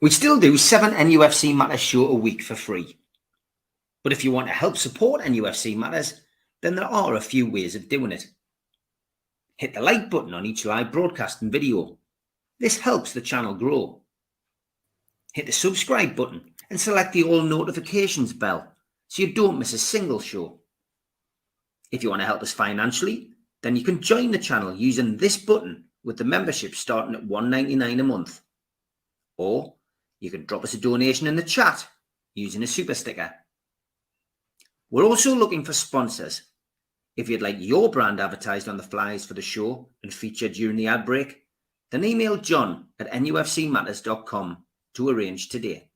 We still do 7 NUFC Matters show a week for free. But if you want to help support NUFC Matters, then there are a few ways of doing it. Hit the like button on each live broadcast and video. This helps the channel grow. Hit the subscribe button and select the all notifications bell so you don't miss a single show. If you want to help us financially, then you can join the channel using this button with the membership starting at $1.99 a month. Or you can drop us a donation in the chat using a super sticker. We're also looking for sponsors. If you'd like your brand advertised on the flyers for the show and featured during the ad break, then email John at nufcmatters.com to arrange today.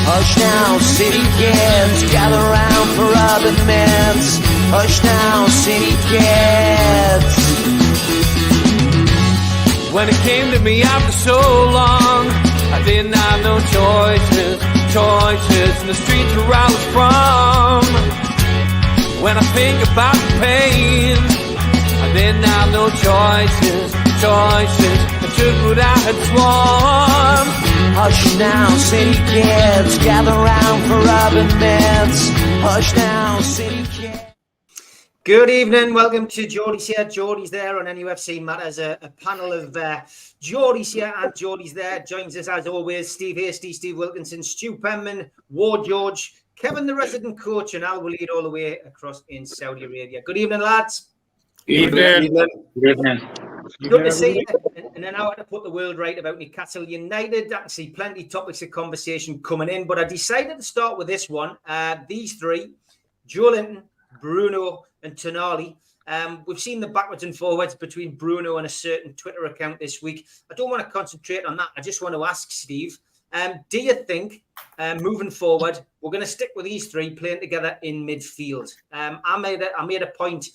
Hush now, city kids, gather round for urban myths. Hush now, city kids. When it came to me after so long, I didn't have no choices in the streets where I was from. When I think about the pain, I didn't have no choices. I took what I had sworn. Hush now, city kids, gather round for urban myths. Hush now, city kids. Good evening, welcome to Geordies here, Geordies there on NUFC Matters. A panel of Geordies here and Geordies there. Joins us as always, Steve Hasty, Steve Wilkinson, Stu Penman, Ward George, Kevin the resident coach, and Al Walid all the way across in Saudi Arabia. Good evening, lads. Good evening. Good to see you. And then I had to put the world right about Newcastle United. I can see plenty of topics of conversation coming in, but I decided to start with this one. These three, Joe Linton, Bruno and Tonali. We've seen the backwards and forwards between Bruno and a certain Twitter account this week. I don't want to concentrate on that. I just want to ask Steve, do you think moving forward, we're going to stick with these three playing together in midfield? I made a point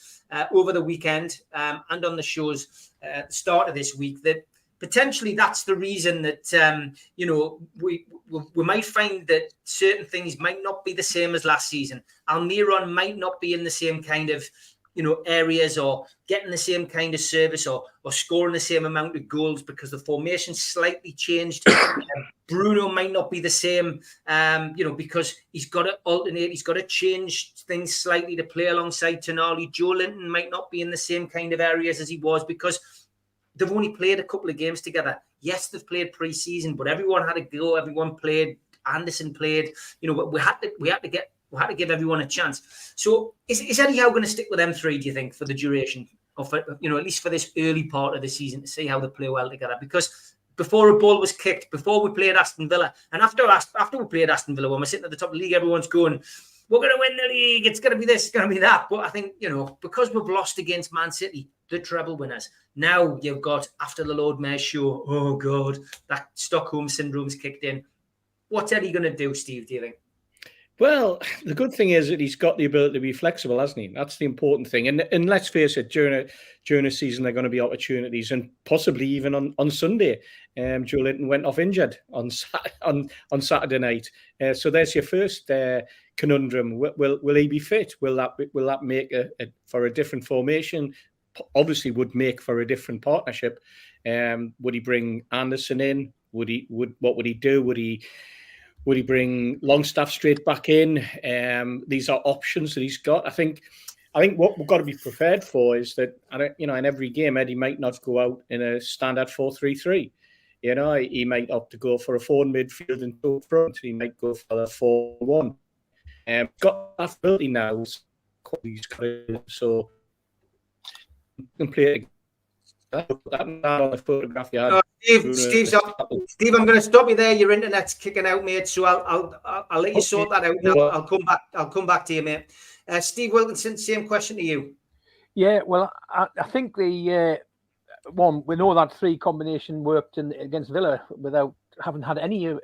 over the weekend and on the shows at the start of this week that potentially that's the reason that, we might find that certain things might not be the same as last season. Almiron might not be in the same kind of, areas or getting the same kind of service or scoring the same amount of goals because the formation slightly changed. Bruno might not be the same, because he's got to alternate. He's got to change things slightly to play alongside Tonali. Joe Linton might not be in the same kind of areas as he was because they've only played a couple of games together. Yes, they've played pre-season, but everyone had a go. Everyone played. Anderson played. We had to give everyone a chance. So is Eddie Howe going to stick with them three, do you think, for the duration? Or for, at least for this early part of the season to see how they play well together? Because before a ball was kicked, before we played Aston Villa, and after we played Aston Villa, when we're sitting at the top of the league, everyone's going, we're going to win the league. It's going to be this, it's going to be that. But I think, because we've lost against Man City, the treble winners, now you've got, after the Lord Mayor's show, oh, God, that Stockholm syndrome's kicked in. What's Eddie going to do, Steve, do you think? Well, the good thing is that he's got the ability to be flexible, hasn't he? That's the important thing. And let's face it, during a season, there are going to be opportunities, and possibly even on Sunday. Joe Linton went off injured on Saturday night. So there's your first conundrum. Will he be fit? Will that make for a different formation? Obviously, would make for a different partnership. Would he bring Anderson in? What would he do? Would he bring Longstaff straight back in? These are options that he's got. I think what we've got to be prepared for is that, in every game, Eddie might not go out in a standard 4-3-3. He might opt to go for a 4 in midfield and 2 up front. He might go for a 4-1. Got that ability now. So he can play that on the photograph you had. Steve, I'm going to stop you there. Your internet's kicking out, mate. So I'll let you sort that out. Now I'll come back to you, mate. Steve Wilkinson, same question to you. Yeah, well, I think the one, we know that 3 combination worked against Villa without having had any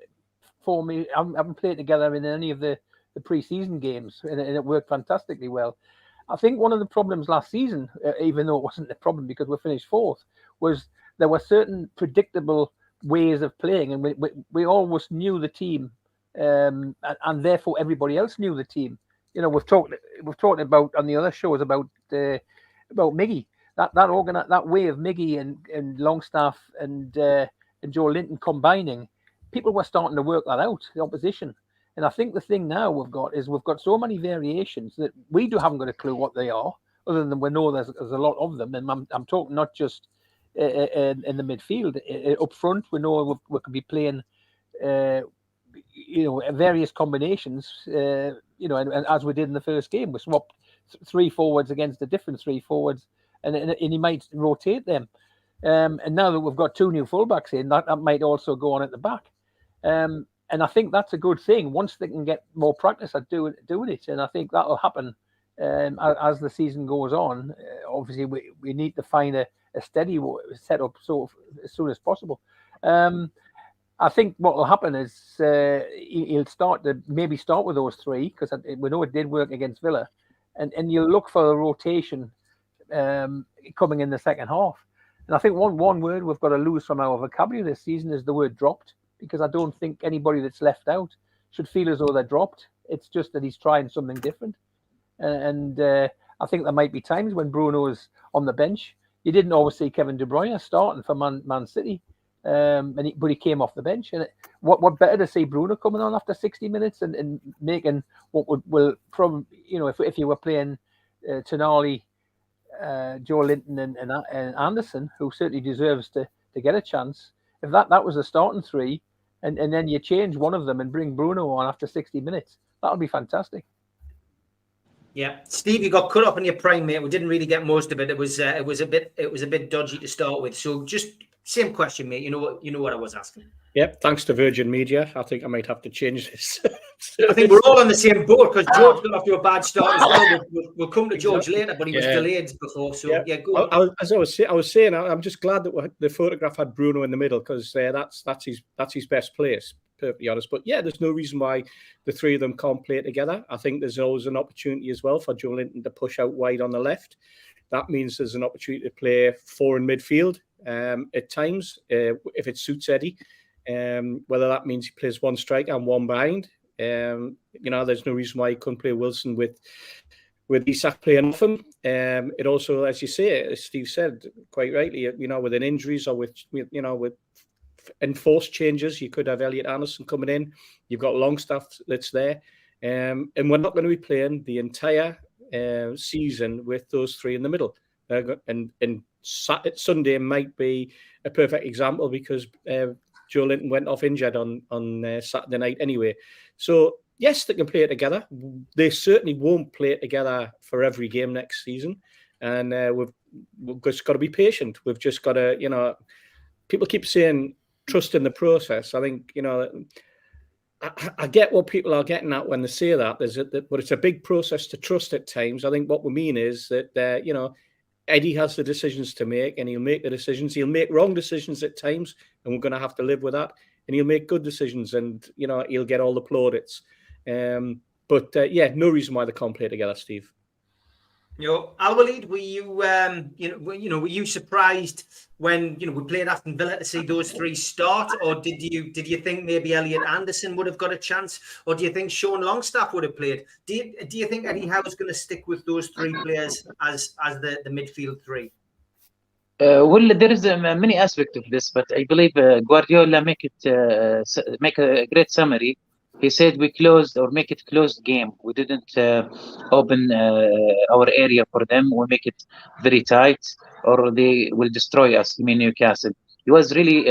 form. Haven't played together in any of the pre-season games, and it worked fantastically well. I think one of the problems last season, even though it wasn't a problem because we finished 4th, was there were certain predictable ways of playing, and we almost knew the team, and therefore everybody else knew the team. You know, we've talked about on the other shows about Miggy, that way of Miggy and Longstaff and Joe Linton combining. People were starting to work that out, the opposition. And I think the thing now we've got so many variations that we haven't got a clue what they are, other than we know there's a lot of them. And I'm talking not just in the midfield, up front. We know we could be playing, various combinations. And as we did in the first game, we swapped 3 forwards against a different 3 forwards, and he might rotate them. And now that we've got 2 new fullbacks in, that might also go on at the back. And I think that's a good thing once they can get more practice at doing it. And I think that'll happen as the season goes on. Obviously, we need to find a steady setup as soon as possible. I think what will happen is he'll start with those 3, because we know it did work against Villa, and you'll look for a rotation coming in the second half. And I think one word we've got to lose from our vocabulary this season is the word dropped, because I don't think anybody that's left out should feel as though they're dropped. It's just that he's trying something different. And I think there might be times when Bruno's on the bench. You didn't always see Kevin De Bruyne starting for Man City, but he came off the bench. And what better to see Bruno coming on after 60 minutes and making what will probably, if you were playing Tonali, Joe Linton and Anderson, who certainly deserves to get a chance. If that was a starting 3, and then you change one of them and bring Bruno on after 60 minutes, that'll be fantastic. Yeah, Steve, you got cut off in your prime, mate. We didn't really get most of it. It was a bit dodgy to start with. So just same question, mate. You know what I was asking. Yep, thanks to Virgin Media. I think I might have to change this. I think we're all on the same boat, because George got off to a bad start as well. We'll come to George later, but he was delayed before. So go on. As I was saying, I'm just glad that the photograph had Bruno in the middle, because that's his best place, perfectly honest. But yeah, there's no reason why the 3 of them can't play together. I think there's always an opportunity as well for Joe Linton to push out wide on the left. That means there's an opportunity to play 4 in midfield at times, if it suits Eddie. Whether that means he plays 1 striker and 1 behind. There's no reason why he couldn't play Wilson with Isak playing off him. It also, as you say, as Steve said quite rightly, with an injuries or with enforced changes, you could have Elliot Anderson coming in. You've got Longstaff that's there, and we're not going to be playing the entire season with those 3 in the middle. And Sunday might be a perfect example, because Joe Linton went off injured on Saturday night anyway. So yes, they can play it together. They certainly won't play it together for every game next season, and we've just got to be patient. We've just got to, people keep saying trust in the process. I think I get what people are getting at when they say that. But it's a big process to trust at times. I think what we mean is that Eddie has the decisions to make, and he'll make the decisions. He'll make wrong decisions at times, and we're going to have to live with that. And he'll make good decisions, and he'll get all the plaudits. But no reason why they can't play together, Steve. Alwaleed, were you surprised when we played Aston Villa to see those 3 start, or did you think maybe Elliot Anderson would have got a chance, or do you think Sean Longstaff would have played? Do you think Eddie Howe is going to stick with those 3 players as the midfield 3? Well, there is many aspects of this, but I believe Guardiola make a great summary. He said we make it closed game. We didn't open our area for them. We make it very tight, or they will destroy us. Newcastle. He was really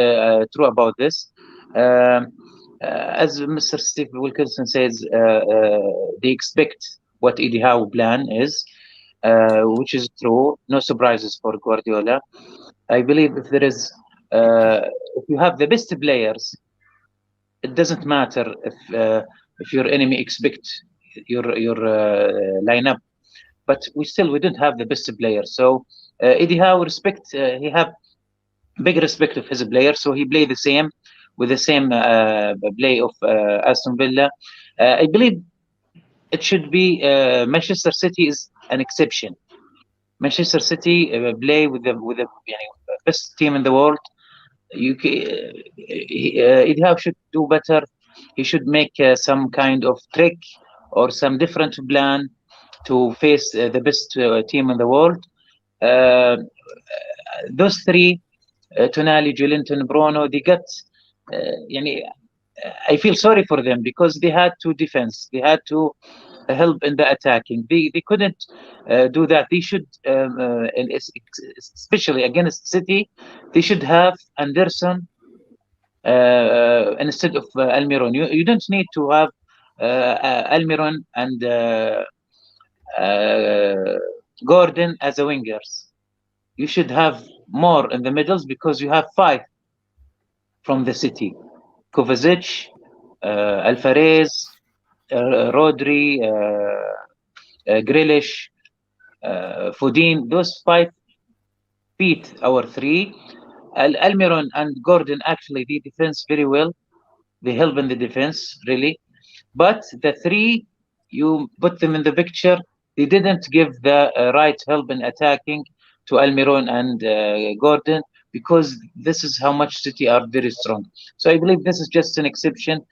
true about this. As Mr. Steve Wilkinson says, they expect what Eddie Howe plan is, which is true. No surprises for Guardiola. I believe if you have the best players, it doesn't matter if your enemy expect your lineup, but we don't have the best players. So Eddie Howe he have big respect of his players, so he play the same with the same play of Aston Villa. I believe it should be Manchester City is an exception. Manchester City play with best team in the world. Eddie Howe should do better. He should make some kind of trick or some different plan to face the best team in the world. Those three, Tonali, Joelinton, Bruno, they got. I feel sorry for them because they had to defense. They had to help in the attacking. They couldn't do that. They should, especially against City, they should have Anderson instead of Almiron. You don't need to have Almiron and Gordon as a wingers. You should have more in the middles because you have 5 from the City: Kovacic, Alvarez, Rodri, Grealish, Foden. Those 5 beat our 3. Almiron and Gordon actually they defense very well. They help in the defense really, but the 3 you put them in the picture. They didn't give the right help in attacking to Almiron and Gordon because this is how much City are very strong. So I believe this is just an exception.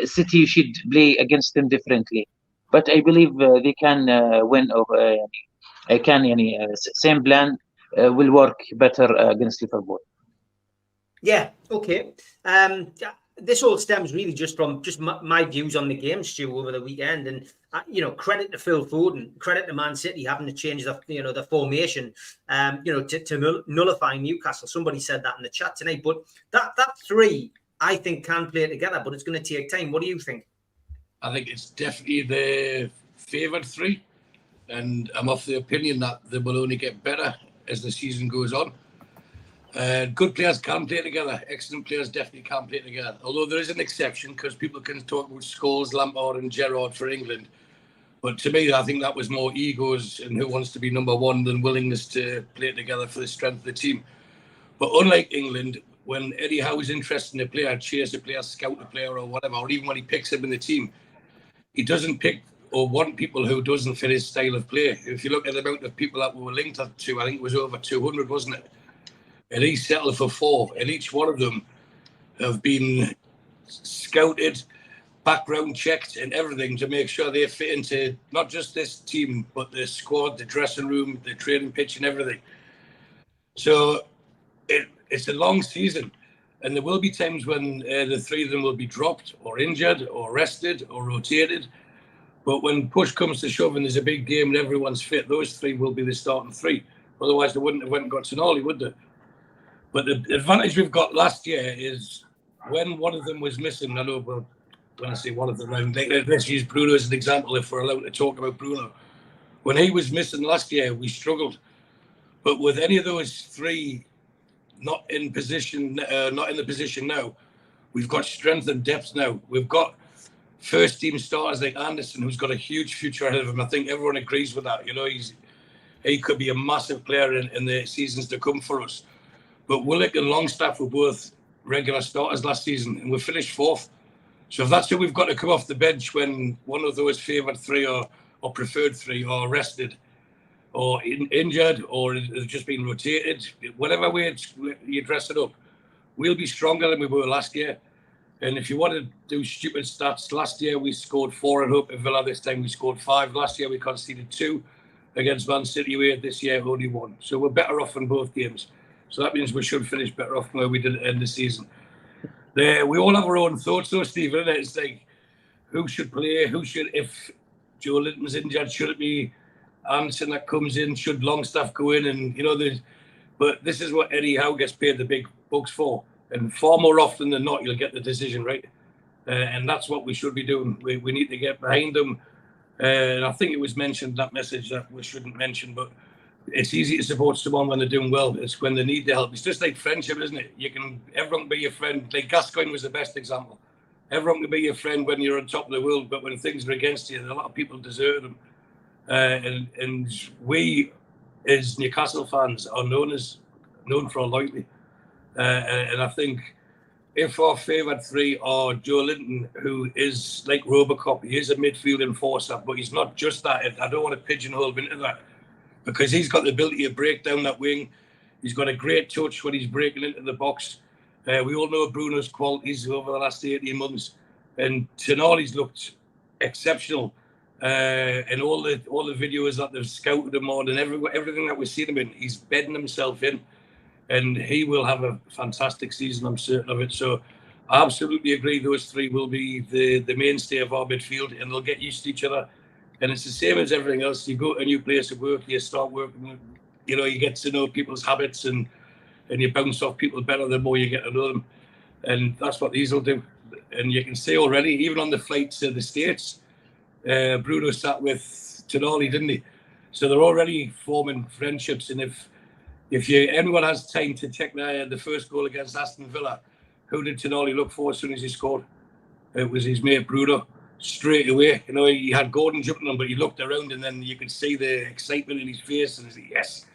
City should play against them differently, but I believe they can win over. Same plan will work better against Liverpool. Yeah, okay. This all stems really just from my views on the game, Stu, over the weekend, and credit to Phil Foden, credit to Man City having to change the formation, to nullify Newcastle. Somebody said that in the chat tonight, but that 3 I think can play together, but it's going to take time. What do you think? I think it's definitely the favoured 3, and I'm of the opinion that they will only get better as the season goes on. Good players can play together. Excellent players definitely can play together. Although there is an exception because people can talk about Scholes, Lampard and Gerrard for England. But to me, I think that was more egos and who wants to be number 1 than willingness to play together for the strength of the team. But unlike England, when Eddie Howe is interested in a player, chase a player, scout a player or whatever, or even when he picks him in the team, he doesn't pick or want people who doesn't fit his style of play. If you look at the amount of people that we were linked to, I think it was over 200, wasn't it? And he settled for 4, and each one of them have been scouted, background checked, and everything to make sure they fit into not just this team, but the squad, the dressing room, the training pitch, and everything. So it's a long season, and there will be times when the 3 of them will be dropped, or injured, or rested, or rotated. But when push comes to shove and there's a big game and everyone's fit, those 3 will be the starting 3. Otherwise, they wouldn't have went and got Tonali, would they? But the advantage we've got last year is when one of them was missing. I know, but when I say one of them, let's use Bruno as an example if we're allowed to talk about Bruno. When he was missing last year, we struggled. But with any of those 3 not in the position now, we've got strength and depth now. We've got first team starters like Anderson, who's got a huge future ahead of him. I think everyone agrees with that. He could be a massive player in the seasons to come for us. But Willock and Longstaff were both regular starters last season, and we finished 4th. So if that's who we've got to come off the bench when one of those favoured 3 or preferred 3 are rested or injured or has just been rotated, whatever way you dress it up, we'll be stronger than we were last year. And if you want to do stupid stats, last year we scored 4 at home at Villa. This time we scored 5. Last year we conceded 2 against Man City. This year only 1. So we're better off in both games. So that means we should finish better off where we did at the end of the season. We all have our own thoughts, though, Stephen. Isn't it? It's like who should play, if Joelinton's injured, should it be Anderson that comes in? Should Longstaff go in? And but this is what Eddie Howe gets paid the big bucks for, and far more often than not, you'll get the decision right, and that's what we should be doing. We need to get behind them, and I think it was mentioned that message that we shouldn't mention, but. It's easy to support someone when they're doing well. It's when they need the help. It's just like friendship, isn't it? Everyone can be your friend. Like Gascoigne was the best example. Everyone can be your friend when you're on top of the world, but when things are against you, a lot of people desert them. And we, as Newcastle fans, are known for our loyalty. And I think if our favoured 3 are Joelinton, who is like Robocop, he is a midfield enforcer, but he's not just that. I don't want to pigeonhole him into that. Because he's got the ability to break down that wing. He's got a great touch when he's breaking into the box. We all know Bruno's qualities over the last 18 months, and Tonali's looked exceptional. And all the videos that they've scouted him on and everything that we've seen him in, he's bedding himself in, and he will have a fantastic season. I'm certain of it. So I absolutely agree. Those three will be the mainstay of our midfield, and they'll get used to each other. And it's the same as everything else. You go to a new place of work, you start working, you know, you get to know people's habits, and you bounce off people better the more you get to know them. And that's what these will do. And you can see already, even on the flight to the States, Bruno sat with Tonali, didn't he? So they're already forming friendships. And if anyone has time to check the first goal against Aston Villa, who did Tonali look for as soon as he scored? It was his mate Bruno. Straight away, you know, he had Gordon jumping on, but he looked around and then you could see the excitement in his face, and he said, yes,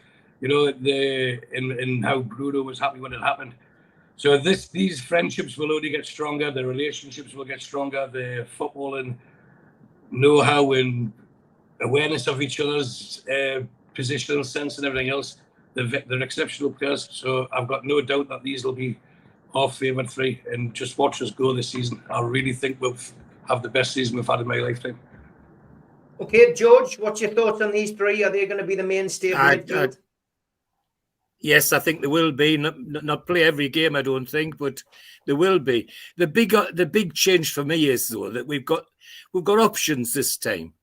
you know, and how Bruno was happy when it happened. So these friendships will only get stronger, the relationships will get stronger, the footballing know-how and awareness of each other's positional sense and everything else. They're exceptional players, so I've got no doubt that these will be our favourite three, and just watch us go this season. I really think we'll have the best season we've had in my lifetime. Okay, George, what's your thoughts on these three? Are they going to be the mainstay of the midfield? Yes, I think there will be. Not play every game, I don't think, but there will be. The big change for me is, though, that we've got options this time.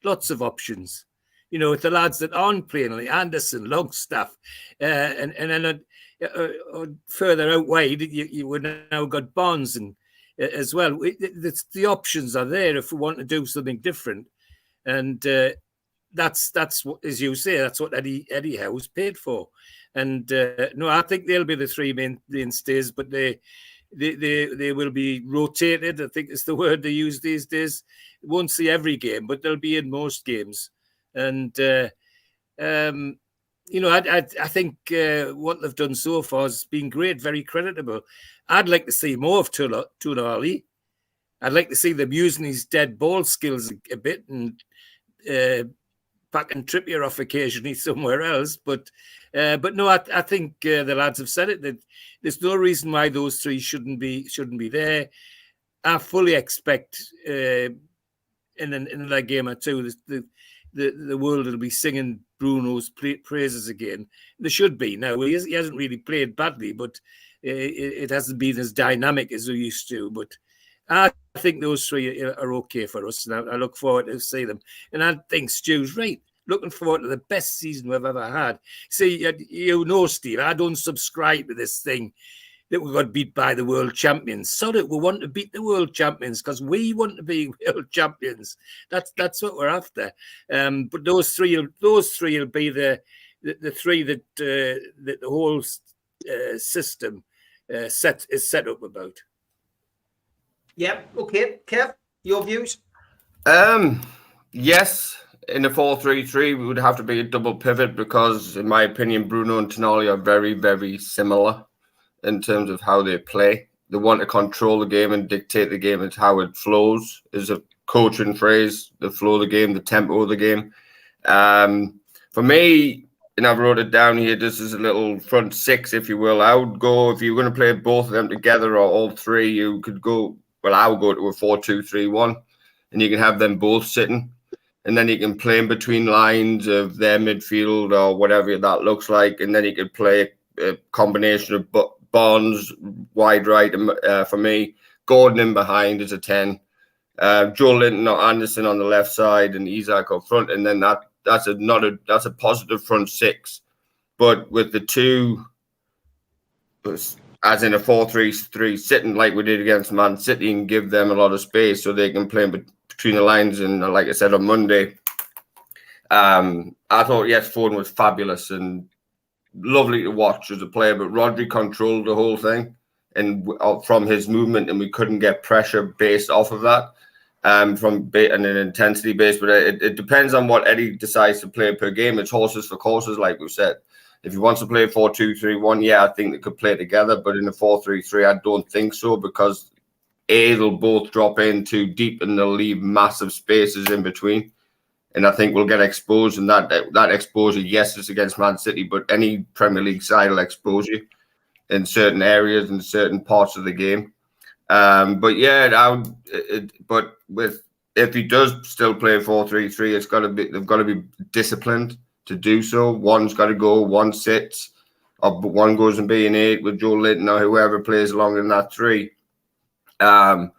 Lots of options. You know, with the lads that aren't playing, like Anderson, Longstaff, and then further out wide, we've now got Barnes and as well. The options are there if we want to do something different, and that's what, as you say, that's what Eddie Howe's paid for. And no, I think they'll be the three mainstays, but they will be rotated. I think it's the word they use these days. Won't see every game, but they'll be in most games. And you know, I think what they've done so far has been great, very creditable. I'd like to see more of Tonali. I'd like to see them using his dead ball skills a bit and backing Trippier off occasionally somewhere else. But no, I think the lads have said it, that there's no reason why those three shouldn't be there. I fully expect in another game or two, the world will be singing Bruno's praises again. There should be. Now, he hasn't really played badly, but it hasn't been as dynamic as we used to. But I think those three are okay for us, and I look forward to see them. And I think Stu's right. Looking forward to the best season we've ever had. See, you know, Steve, I don't subscribe to this thing that we got beat by the world champions. Sorry, we want to beat the world champions because we want to be world champions. That's what we're after. But those three will be the three that the whole system is set up about. Yeah. Okay, Kev, your views? Yes. In the 4-3-3, we would have to be a double pivot because, in my opinion, Bruno and Tonali are very, very similar in terms of how they play. They want to control the game and dictate the game as how it flows, is a coaching phrase, the flow of the game, the tempo of the game. For me, and I've wrote it down here, this is a little front six, if you will. I would go, if you're going to play both of them together or all three, you could go, well, I would go to a 4-2-3-1, and you can have them both sitting. And then you can play in between lines of their midfield or whatever that looks like. And then you could play a combination of Barnes wide right for me, Gordon in behind as a 10, Joe Linton or Anderson on the left side, and Isak up front. And then that's a positive front six. But with the two, as in a 4-3-3, sitting like we did against Man City, and give them a lot of space so they can play between the lines. And like I said on Monday, I thought, yes, Foden was fabulous and lovely to watch as a player, but Rodri controlled the whole thing and from his movement, and we couldn't get pressure based off of that from an intensity base. But it depends on what Eddie decides to play per game. It's horses for courses, like we said. If he wants to play 4-2-3-1, yeah, I think they could play together. But in a 4-3-3, I don't think so, because they'll both drop in too deep and they'll leave massive spaces in between. And I think we'll get exposed, and that exposure, yes, it's against Man City, but any Premier League side will expose you in certain areas and certain parts of the game. But yeah, if he does still play 4-3-3, they've got to be disciplined to do so. One's got to go, one sits, or one goes and be an 8 with Joe Linton or whoever plays along in that 3. There's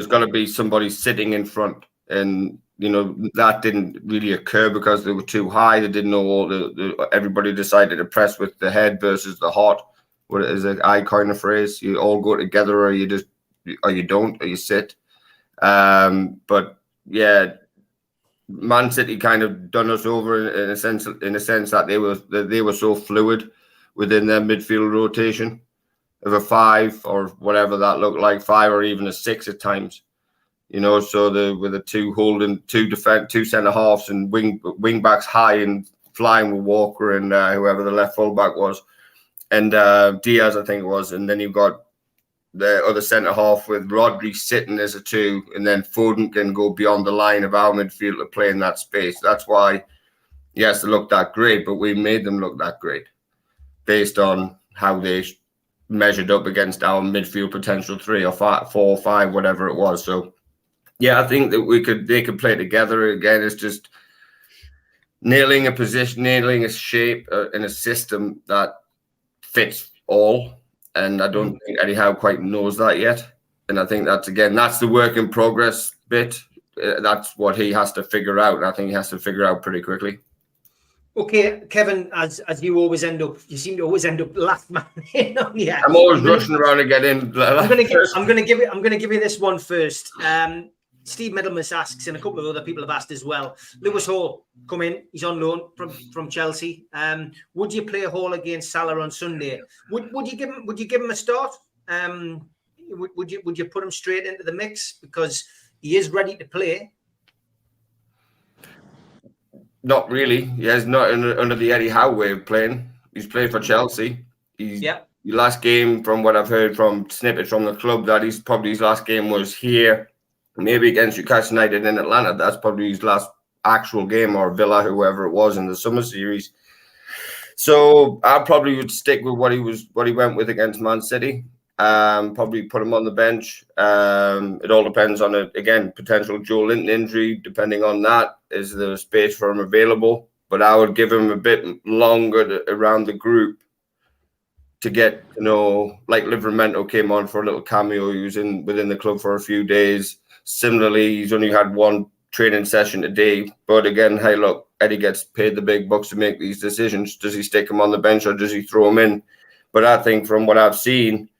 got to be somebody sitting in front, and that didn't really occur because they were too high. They didn't know everybody decided to press with the head versus the heart. What is it? I coin a phrase. You all go together, or you don't, or you sit. But yeah, Man City kind of done us over in a sense that they were so fluid within their midfield rotation of a 5 or whatever that looked like, 5 or even a 6 at times. So with the two centre halves and wing backs high and flying with Walker and whoever the left full back was, and Diaz, I think it was, and then you've got the other centre half with Rodri sitting as a 2, and then Foden can go beyond the line of our midfield to play in that space. That's why, yes, they look that great, but we made them look that great based on how they measured up against our midfield potential 3 or 4 or 5, whatever it was. So yeah, I think that they could play together. Again, it's just nailing a position, nailing a shape in a system that fits all. And I don't think Eddie Howe quite knows that yet. And I think that's the work in progress bit. That's what he has to figure out. And I think he has to figure out pretty quickly. Okay, Kevin, as you always you seem to always end up last man in on you. I'm always rushing around to get in. I'm gonna give you this one first. Steve Middlemas asks, and a couple of other people have asked as well. Lewis Hall come in. He's on loan from Chelsea. Would you play Hall against Salah on Sunday? Would you give him a start? Would you put him straight into the mix because he is ready to play? Not really. He has not under the Eddie Howe way of playing. He's played for Chelsea. The last game, from what I've heard from snippets from the club, that his last game was here. Maybe against Newcastle United in Atlanta. That's probably his last actual game, or Villa, whoever it was in the summer series. So I probably would stick with what he went with against Man City. Probably put him on the bench. It all depends on potential Joe Linton injury. Depending on that, is there space for him available? But I would give him a bit longer around the group to get like Livramento came on for a little cameo. He was within the club for a few days. Similarly, he's only had one training session a day. But again, hey, look, Eddie gets paid the big bucks to make these decisions. Does he stick him on the bench or does he throw him in? But I think from what I've seen,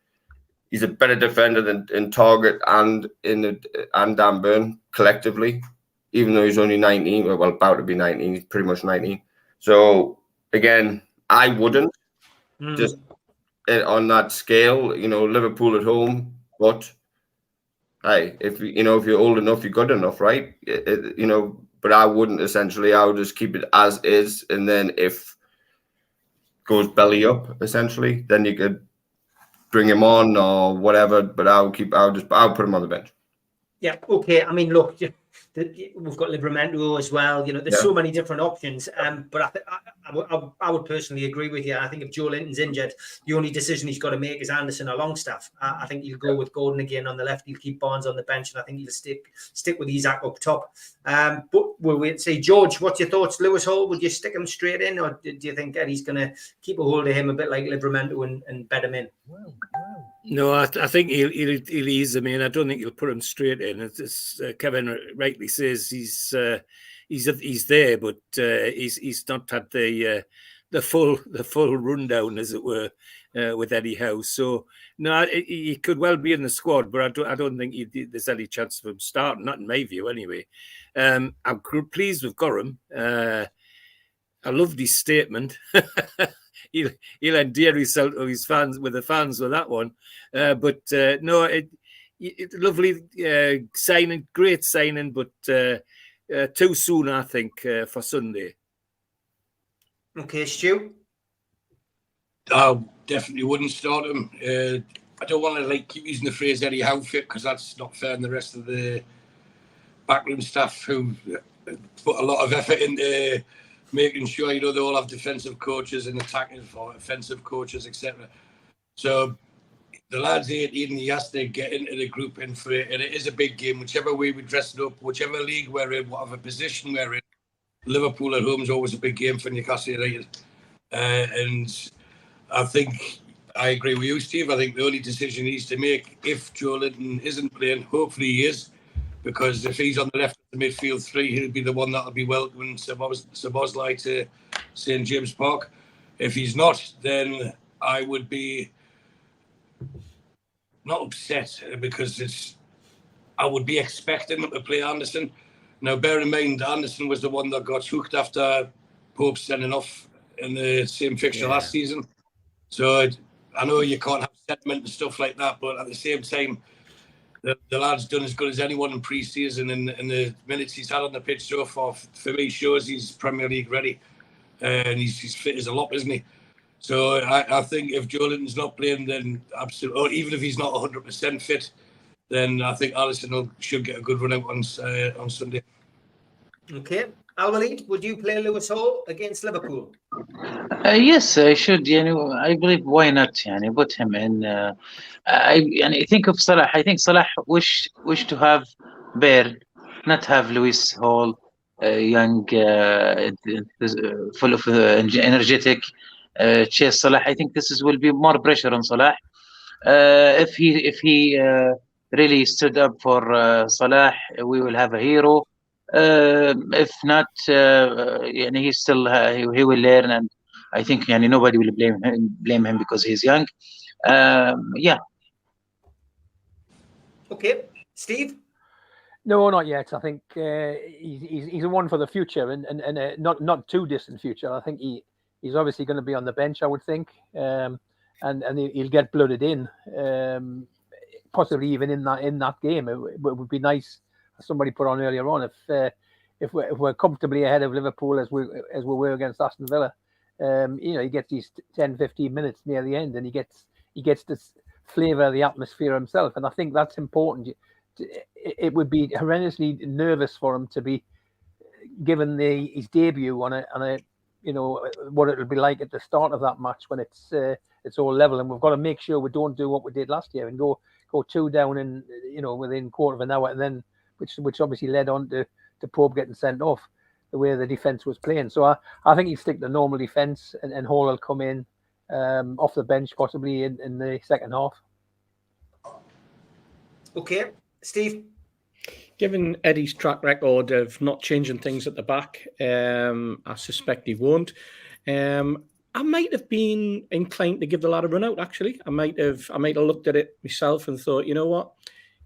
he's a better defender than in Target and Dan Burn collectively, even though he's only 19. Well, about to be 19. He's pretty much 19. So again, I wouldn't just on that scale. Liverpool at home, but hey, if you're old enough, you're good enough, right? But I wouldn't essentially. I would just keep it as is, and then if it goes belly up, essentially, then you could bring him on or whatever. But I would put him on the bench. Yeah. Okay. I mean, look, we've got Livramento as well. There's so many different options. But I would personally agree with you. I think if Joe Linton's injured, the only decision he's got to make is Anderson or Longstaff. I think he'll go with Gordon again on the left. He'll keep Barnes on the bench, and I think he'll stick with Isaac up top. But we'll wait and see. George, what's your thoughts? Lewis Hall, would you stick him straight in, or do you think Eddie's going to keep a hold of him a bit like Livramento and bed him in? No, I think he'll ease him in. I don't think he'll put him straight in. As Kevin rightly says, he's there, but he's not had the full rundown, as it were, with Eddie Howe. So no, he could well be in the squad, but I don't think there's any chance of him starting. Not in my view, anyway. I'm pleased with Gorham. I loved his statement. He'll endear himself to his fans with that one. Lovely signing, great signing, but too soon, I think, for Sunday. Okay, Stu? I definitely wouldn't start him. I don't want to keep using the phrase Eddie Howe fit, because that's not fair in the rest of the backroom staff who put a lot of effort into making sure, you know, they all have defensive coaches and attacking or offensive coaches, etc. So the lads 18, he has to get into the group in for it, and it is a big game. Whichever way we dress it up, whichever league we're in, whatever position we're in, Liverpool at home is always a big game for Newcastle United. And I think I agree with you, Steve. I think the only decision he needs to make, if Joe Linton isn't playing, hopefully he is, because if he's on the left of the midfield three, he'll be the one that'll be welcoming Szoboszlai to St James Park. If he's not, then I would be not upset, because I would be expecting them to play Anderson. Now, bear in mind, Anderson was the one that got hooked after Pope sending off in the same fixture last season. So I know you can't have sentiment and stuff like that, but at the same time, the lad's done as good as anyone in pre-season, and the minutes he's had on the pitch so far, for me, shows he's Premier League ready, and he's fit as a lot, isn't he? So I think if Joe Linton's not playing, then absolutely, or even if he's not 100% fit, then I think Alisson should get a good run out on Sunday. Okay. Al-Walid, would you play Lewis Hall against Liverpool? Yes, I should. I believe, why not? Put him in. I think of Salah. I think Salah wish to have Bear, not have Lewis Hall, young, full of energetic. Chase Salah. I think will be more pressure on Salah. If he really stood up for Salah, we will have a hero. If not, he still he will learn, and I think nobody will blame him because he's young. Yeah. Okay, Steve. No, not yet. I think he's a one for the future, and not too distant future. I think he's obviously going to be on the bench, I would think, and he'll get blooded in, possibly even in that game. It would be nice. Somebody put on earlier on, if we're comfortably ahead of Liverpool as we were against Aston Villa, he gets these 10-15 minutes near the end, and he gets to flavour the atmosphere himself, and I think that's important. It would be horrendously nervous for him to be given his debut on a what it'll be like at the start of that match when it's all level, and we've got to make sure we don't do what we did last year and go 2 down in within quarter of an hour, and then which obviously led on to Pope getting sent off, the way the defence was playing. So I think he'd stick to normal defence, and Hall will come in off the bench possibly in the second half. Okay, Steve. Given Eddie's track record of not changing things at the back, I suspect he won't. I might have been inclined to give the lad a run out, actually. I might have looked at it myself and thought, you know what?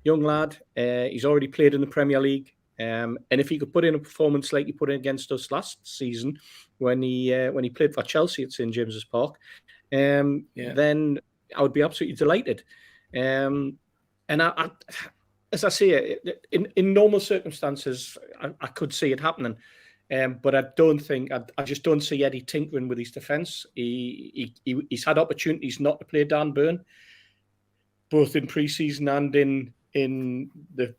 Young lad, he's already played in the Premier League. And if he could put in a performance like he put in against us last season when he played for Chelsea at St James's Park, then I would be absolutely delighted. And I as I say, in normal circumstances, I could see it happening. But I don't think, I just don't see Eddie tinkering with his defence. He's had opportunities not to play Dan Burn, both in pre-season and in the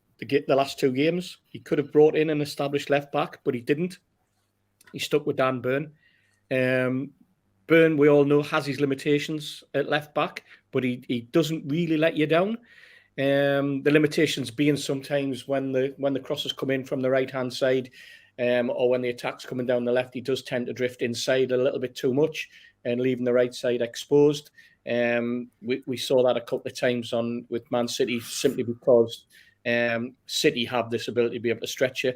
last 2 games. He could have brought in an established left back, but he didn't. He stuck with Dan Burn. Burn, we all know, has his limitations at left back, but he doesn't really let you down. The limitations being sometimes when the crosses come in from the right-hand side, or when the attack's coming down the left, he does tend to drift inside a little bit too much and leaving the right side exposed. We saw that a couple of times with Man City, simply because City have this ability to be able to stretch you.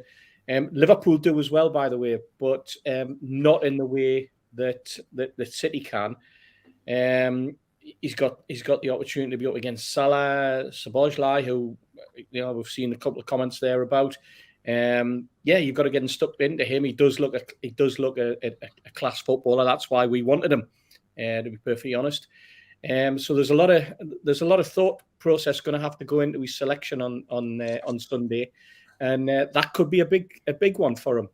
Liverpool do as well, by the way, but not in the way that City can. He's got the opportunity to be up against Salah, Szoboszlai, who we've seen a couple of comments there about. You've got to get him stuck into him. He does look a class footballer. That's why we wanted him, to be perfectly honest. So there's a lot of thought process going to have to go into his selection on Sunday, and that could be a big one for him.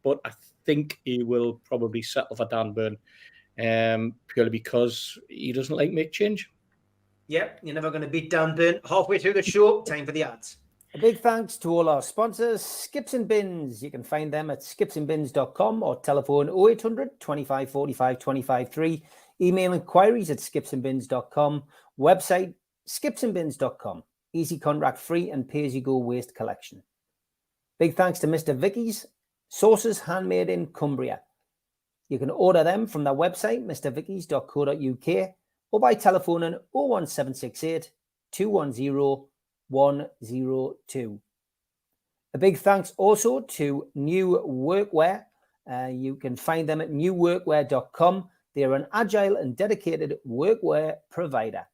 But I think he will probably settle for Dan Burn, purely because he doesn't like make change. Yeah, you're never going to beat Dan Burn. Halfway through the show, time for the ads. A big thanks to all our sponsors, Skips and Bins. You can find them at skipsandbins.com or telephone 0800 25 45 25 3. Email inquiries at skipsandbins.com. Website skipsandbins.com. Easy contract free and pay-as-you-go waste collection. Big thanks to Mr. Vicky's sauces handmade in Cumbria. You can order them from their website, mrvickys.co.uk, or by telephoning 01768 210 102. A big thanks also to New Workwear. You can find them at newworkwear.com. They're an agile and dedicated workwear provider.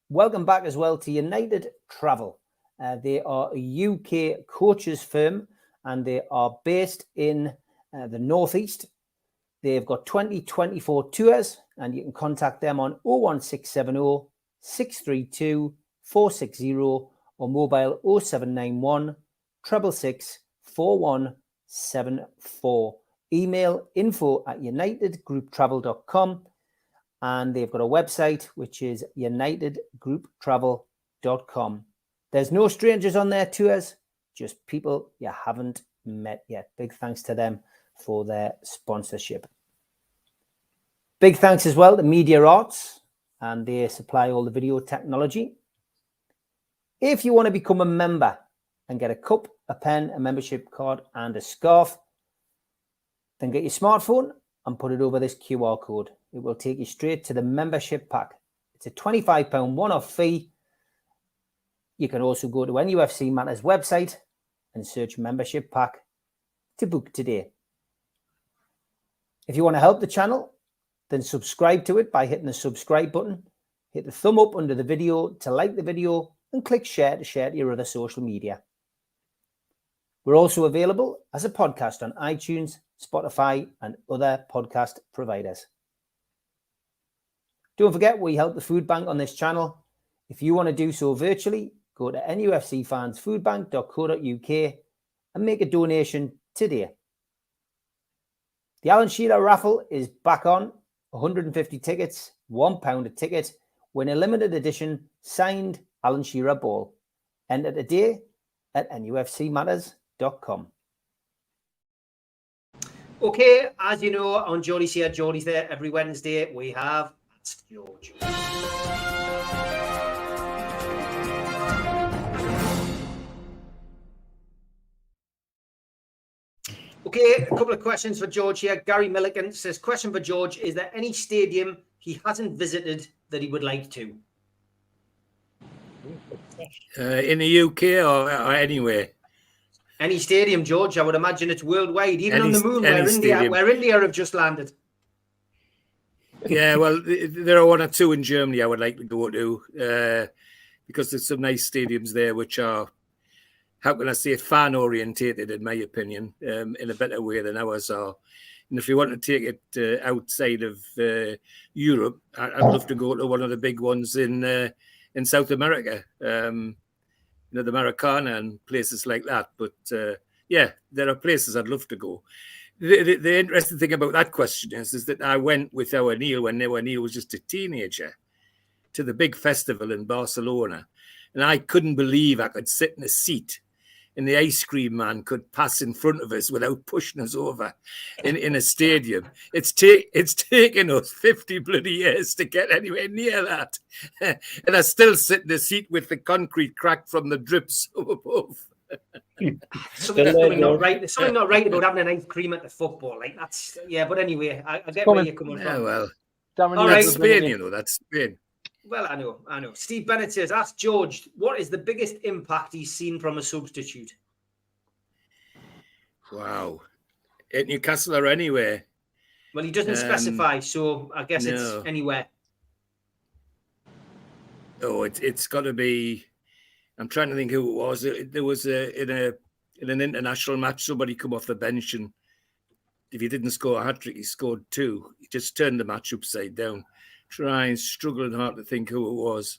Welcome back as well to United Travel. They are a UK coaches firm and they are based in the Northeast. They've got 2024 tours and you can contact them on 01670 632 460 or mobile 0791 666 4174. Email info@unitedgrouptravel.com, and they've got a website which is unitedgrouptravel.com. There's no strangers on their tours, just people you haven't met yet. Big thanks to them for their sponsorship. Big thanks as well to Media Arts, and they supply all the video technology. If you want to become a member and get a cup, a pen, a membership card, and a scarf, then get your smartphone and put it over this QR code. It will take you straight to the membership pack. It's a £25 one-off fee. You can also go to NUFC Matters website and search membership pack to book today. If you want to help the channel, then subscribe to it by hitting the subscribe button. Hit the thumb up under the video to like the video and click share to share to your other social media. We're also available as a podcast on iTunes, Spotify, and other podcast providers. Don't forget, we help the food bank on this channel. If you want to do so virtually, go to nufcfansfoodbank.co.uk and make a donation today. The Alan Shearer raffle is back on. 150 tickets, £1 a ticket. Win a limited edition signed Alan Shearer ball. Enter today at nufcmatters.com. Okay, as you know, on Geordies here, Geordies there, every Wednesday we have Ask George. Okay, a couple of questions for George here. Gary Milliken says, question for George, is there any stadium he hasn't visited that he would like to? In the UK or anywhere? Any stadium, George. I would imagine it's worldwide, even on the moon where India have just landed. Yeah, well, there are one or two in Germany I would like to go to because there's some nice stadiums there which are, how can I say, fan orientated, in my opinion, in a better way than ours are. And if you want to take it outside of Europe, I'd love to go to one of the big ones in South America, the Maracana and places like that. But yeah, there are places I'd love to go. The interesting thing about that question is that I went with our Neil when our Neil was just a teenager to the big festival in Barcelona, and I couldn't believe I could sit in a seat and the ice cream man could pass in front of us without pushing us over in a stadium. It's taken us 50 bloody years to get anywhere near that. And I still sit in the seat with the concrete crack from the drips above. Something not right. There's something not right about having an ice cream at the football. Like that's, yeah, but anyway, I get where you're coming from. Yeah, well, all that's Spain, you know, that's Spain. Well, I know. Steve Bennett says, ask George, what is the biggest impact he's seen from a substitute? Wow. At Newcastle or anywhere? Well, he doesn't specify, so I guess it's anywhere. Oh, it's got to be, I'm trying to think who it was. There was in an international match, somebody come off the bench, and if he didn't score a hat-trick, he scored two. He just turned the match upside down. Struggling hard to think who it was.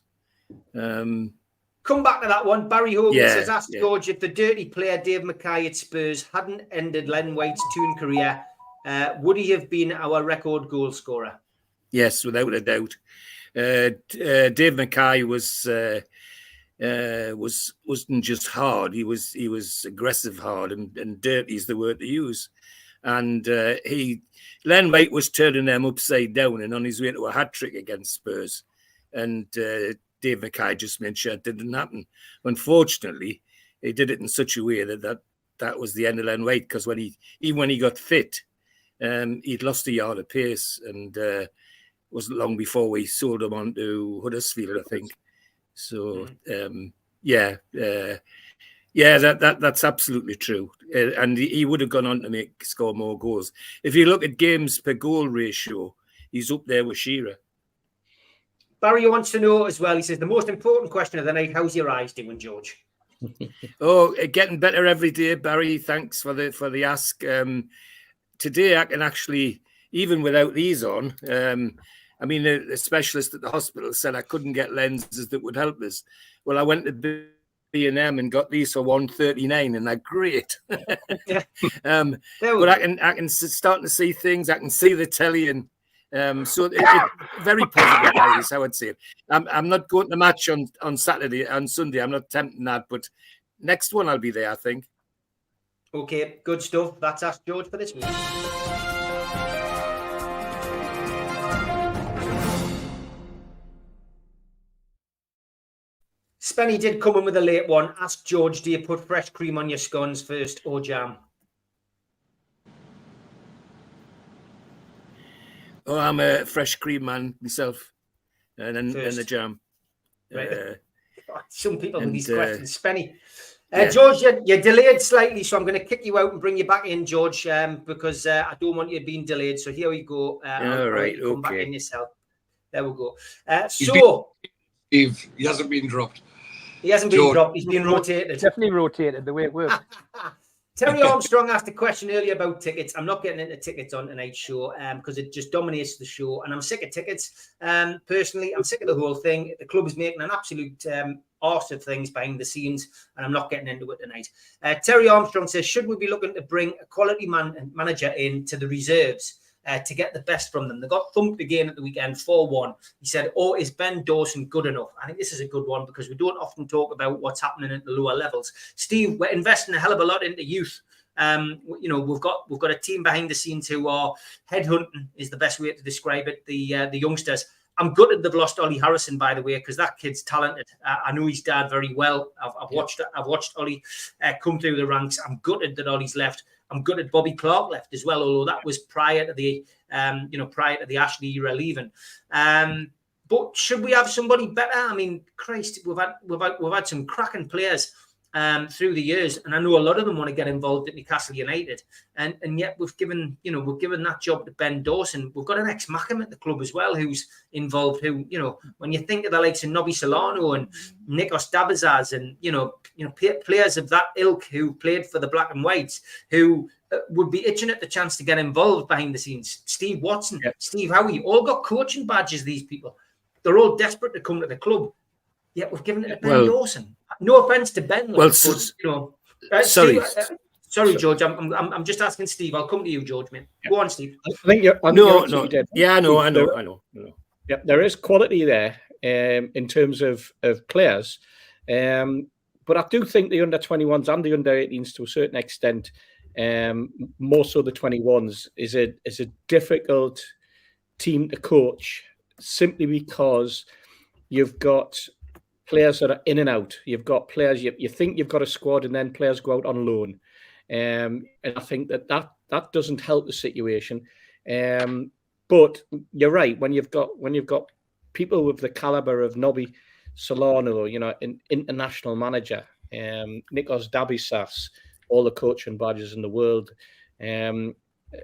Come back to that one. Barry Hogan says, ask George, if the dirty player Dave Mackay at Spurs hadn't ended Len White's Toon career, would he have been our record goal scorer? Yes, without a doubt. Dave Mackay was wasn't just hard. He was aggressive hard, and dirty is the word to use. And Len White was turning them upside down and on his way to a hat trick against Spurs. And Dave Mackay just made sure it didn't happen. Unfortunately, he did it in such a way that was the end of Len White, because when he got fit, he'd lost a yard of pace, and wasn't long before we sold him on to Huddersfield, I think. So that's absolutely true. And he would have gone on to score more goals. If you look at games per goal ratio, he's up there with Shearer. Barry wants to know as well. He says, the most important question of the night, how's your eyes doing, George? Oh, getting better every day, Barry. Thanks for the ask. Today I can actually, even without these on, I mean, a specialist at the hospital said I couldn't get lenses that would help us. Well, I went to B&M and got these for $139, and they're great. But I can start to see things. I can see the telly, and so it's very positive. Is how I'd say it. I'm not going to the match on Saturday and Sunday. I'm not tempting that, but next one I'll be there, I think. Okay, good stuff. That's Ask George for this week. Spenny did come in with a late one. Ask George, do you put fresh cream on your scones first or jam? Oh, I'm a fresh cream man myself, and then the jam. Right. Some people with these questions. Spenny. George, you're delayed slightly, so I'm going to kick you out and bring you back in, George, because I don't want you being delayed. So here we go. All right, come back in yourself. There we go. Steve, he hasn't been dropped. He hasn't been dropped. He's been rotated. Definitely rotated the way it works. Terry Armstrong asked a question earlier about tickets. I'm not getting into tickets on tonight's show because it just dominates the show, and I'm sick of tickets. Personally, I'm sick of the whole thing. The club is making an absolute arse of things behind the scenes, and I'm not getting into it tonight. Terry Armstrong says, should we be looking to bring a quality manager in to the reserves to get the best from them? They got thumped again at the weekend, 4-1. He said, is Ben Dawson good enough? I think this is a good one because we don't often talk about what's happening at the lower levels. Steve, we're investing a hell of a lot into youth. We've got a team behind the scenes who are headhunting, is the best way to describe it, the youngsters. I'm gutted they've lost Ollie Harrison, by the way, because that kid's talented. I know his dad very well. I've watched Ollie come through the ranks. I'm gutted that Ollie's left. I'm gutted Bobby Clark left as well, although that was prior to the Ashley era leaving. But should we have somebody better? I mean, Christ, we've had some cracking players through the years, and I know a lot of them want to get involved at Newcastle United, and yet we've given that job to Ben Dawson. We've got an ex-Mackham at the club as well who's involved. Who, when you think of the likes of Nobby Solano and Nikos Dabazaz and players of that ilk who played for the Black and Whites, who would be itching at the chance to get involved behind the scenes. Steve Watson, Steve Howie, all got coaching badges. These people, they're all desperate to come to the club. Yet we've given it to Ben Dawson. No offense to Ben. Sorry, Steve, George. I'm just asking Steve. I'll come to you, George. Man, go on, Steve. I think you're no. Yeah, I know. Yeah, there is quality there in terms of players, but I do think the under-21s and the under-18s to a certain extent, more so the 21s, is a difficult team to coach simply because you've got players that are in and out. You've got players, you think you've got a squad, and then players go out on loan. And I think that doesn't help the situation. But you're right, when you've got people with the caliber of Nobby Solano, an international manager, Nikos Dabisas, all the coaching badges in the world,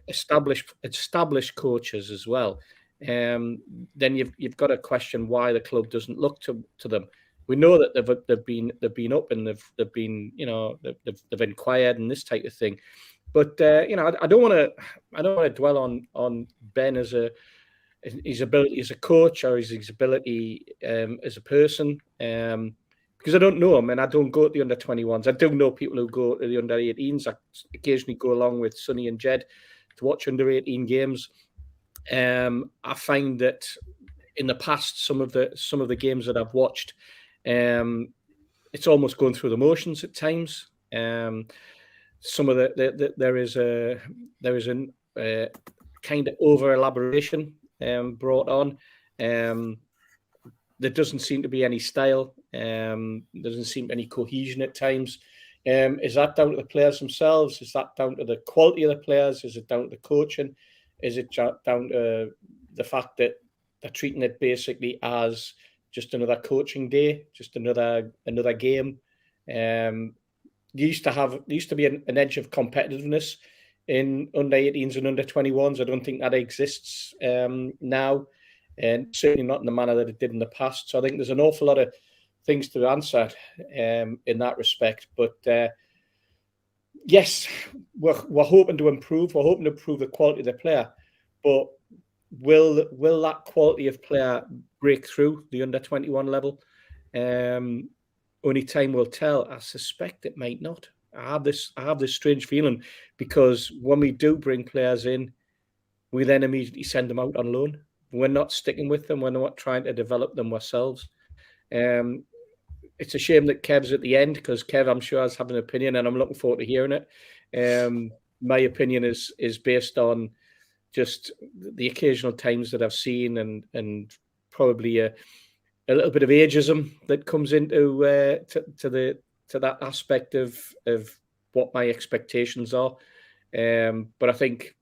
established coaches as well. Then you've got to question why the club doesn't look to them. We know that they've been up and they've been they've inquired and this type of thing, but I don't want to dwell on Ben as his ability as a coach or his ability as a person, because I don't know him and I don't go to the under-21s. I do know people who go to the under-18s. I occasionally go along with Sonny and Jed to watch under-18 games. I find that in the past, some of the games that I've watched, it's almost going through the motions at times. Some of there is a kind of over elaboration brought on. There doesn't seem to be any style. There doesn't seem any cohesion at times. Is that down to the players themselves? Is that down to the quality of the players? Is it down to the coaching? Is it down to the fact that they're treating it basically as just another coaching day, just another game? There used to be an edge of competitiveness in under 18s and under 21s. I don't think that exists now, and certainly not in the manner that it did in the past. So I think there's an awful lot of things to answer in that respect. But yes, we're hoping to improve. We're hoping to improve the quality of the player. But will that quality of player break through the under 21 level? Only time will tell. I suspect it might not. I have this strange feeling, because when we do bring players in, we then immediately send them out on loan. We're not sticking with them. We're not trying to develop them ourselves. It's a shame that Kev's at the end, because Kev, I'm sure, has an opinion, and I'm looking forward to hearing it. My opinion is based on just the occasional times that I've seen, and probably a little bit of ageism that comes into to that aspect of what my expectations are. But I think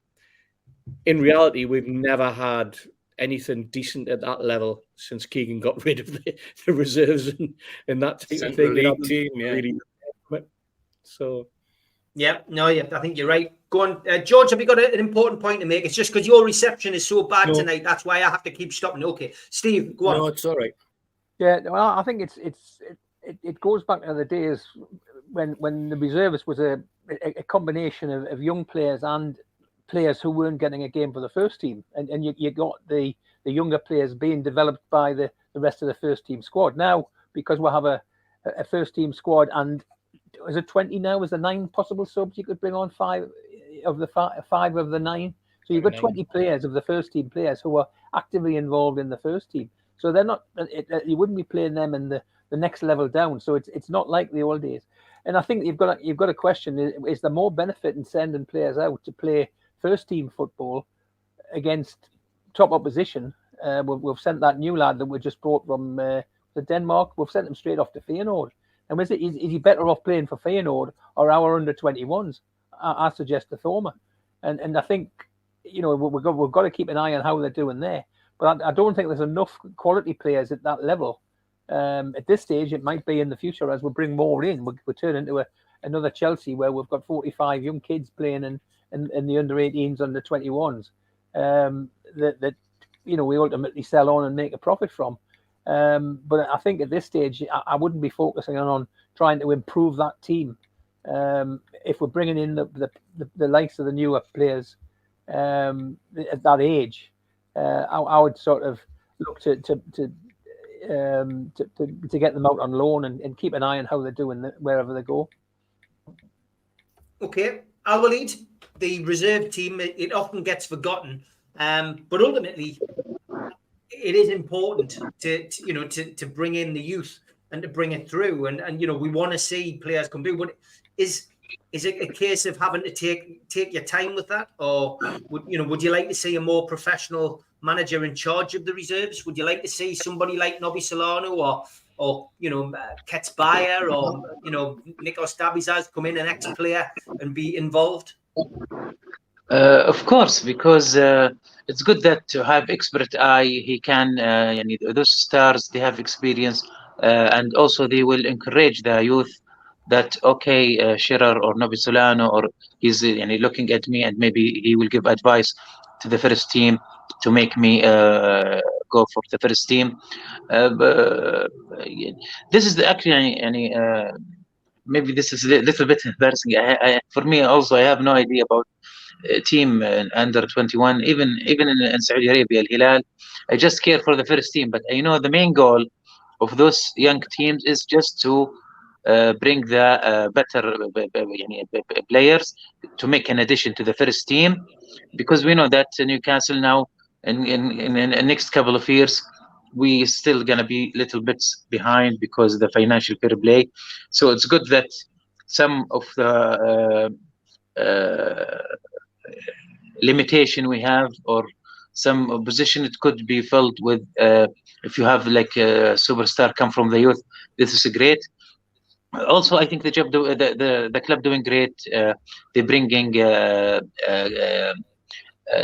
in reality, we've never had anything decent at that level since Keegan got rid of the reserves and that type of thing. League team, yeah. Really, so. Yeah, no, yeah, I think you're right. Go on, George, have you got an important point to make? It's just because your reception is so bad tonight. That's why I have to keep stopping. Okay, Steve, go on. No, it's all right. Yeah, well, I think it goes back to the days when the reservists was a combination of young players and players who weren't getting a game for the first team, and you got the younger players being developed by the rest of the first team squad. Now, because we have a first team squad, and is it 20 now? Is there 9 possible subs? You could bring on 5 of the 9. So you've got 20 players of the first team players who are actively involved in the first team. So they're not. You wouldn't be playing them in the next level down. So it's not like the old days. And I think you've got a question: is there more benefit in sending players out to play first team football against top opposition? We've sent that new lad that we just brought from Denmark. We've sent him straight off to Feyenoord. And is he better off playing for Feyenoord or our under 21s? I suggest the former. And I think we've got to keep an eye on how they're doing there. But I don't think there's enough quality players at that level. At this stage, it might be in the future as we bring more in. We turn into another Chelsea where we've got 45 young kids playing in the under 18s, under 21s that we ultimately sell on and make a profit from. But I think at this stage, I wouldn't be focusing on trying to improve that team. If we're bringing in the likes of the newer players at that age, I would sort of look to get them out on loan and keep an eye on how they're doing wherever they go. Okay, Al-Walid, the reserve team, it often gets forgotten, but ultimately it is important to bring in the youth and to bring it through, and we want to see players come through. But is it a case of having to take your time with that, or would you like to see a more professional manager in charge of the reserves? Would you like to see somebody like Nobby Solano or Kets Bayer or Nikos Dabizas come in, an ex-player, and be involved? Of course, because it's good that to have expert eye. He can, those stars, they have experience, and also they will encourage the youth that Shearer or Nobby Solano, or he's looking at me, and maybe he will give advice to the first team to make me go for the first team. This is actually maybe this is a little bit embarrassing. For me also, I have no idea about team under 21, even in Saudi Arabia, Al Hilal. I just care for the first team, but I know the main goal of those young teams is just to bring the better players to make an addition to the first team, because we know that Newcastle now in the next couple of years we still gonna be little bits behind because of the financial fair play. So it's good that some of the limitation we have, or some position, it could be filled with if you have like a superstar come from the youth. This is great. Also, I think the job the club doing great. They're bringing the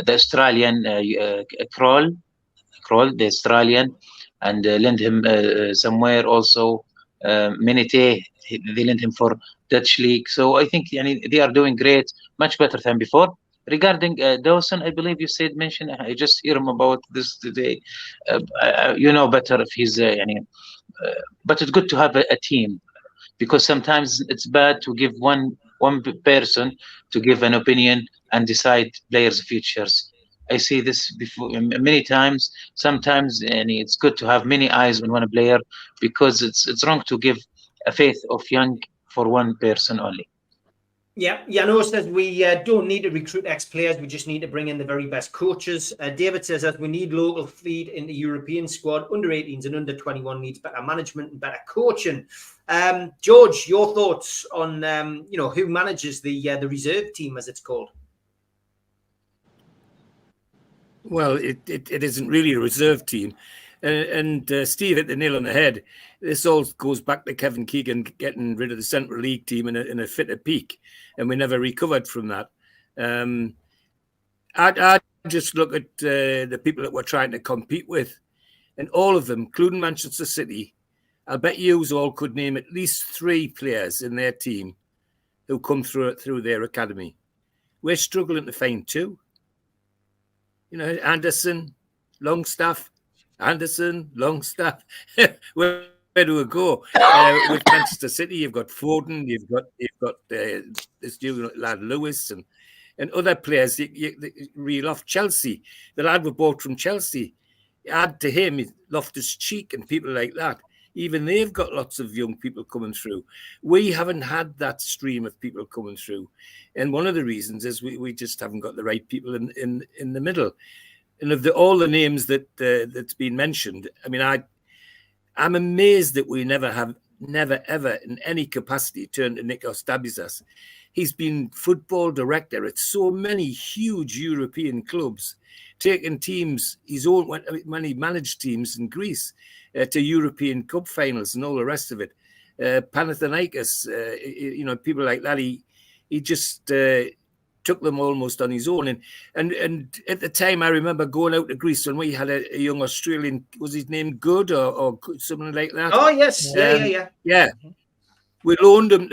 Australian Kroll, the Australian, and lend him somewhere also. Minite, they lend him for Dutch league. So I think they are doing great, much better than before. Regarding Dawson, I believe you mentioned. I just hear him about this today. You know better if he's but it's good to have a team, because sometimes it's bad to give one person to give an opinion and decide players' futures. I see this before many times. Sometimes, and it's good to have many eyes on one player, because it's wrong to give a faith of young for one person only. Yeah, Jano says we don't need to recruit ex-players. We just need to bring in the very best coaches. David says that we need local feed in the European squad. Under 18s and under 21 needs better management and better coaching. George, your thoughts on who manages the reserve team, as it's called? Well, it isn't really a reserve team. And Steve hit the nail on the head. This all goes back to Kevin Keegan getting rid of the Central League team in a fitter peak, and we never recovered from that. I just look at the people that we're trying to compete with, and all of them, including Manchester City, I bet you all could name at least 3 players in their team who come through their academy. We're struggling to find 2. Anderson, Longstaff. Anderson, Longstaff. Where do we go? With Manchester City, you've got Foden, you've got this new lad Lewis, and other players. You reel off Chelsea. The lad we bought from Chelsea. Add to him Loftus-Cheek and people like that. Even they've got lots of young people coming through. We haven't had that stream of people coming through, and one of the reasons is we just haven't got the right people in the middle. And of all the names that's been mentioned, I mean, I'm amazed that we never ever in any capacity turned to Nikos Dabizas. He's been football director at so many huge European clubs, taking teams when he managed teams in Greece to European Cup finals and all the rest of it. Panathinaikos, people like that. He just took them almost on his own. And at the time, I remember going out to Greece when we had a young Australian, was his name Good or something like that? Oh, yes. Yeah. We loaned him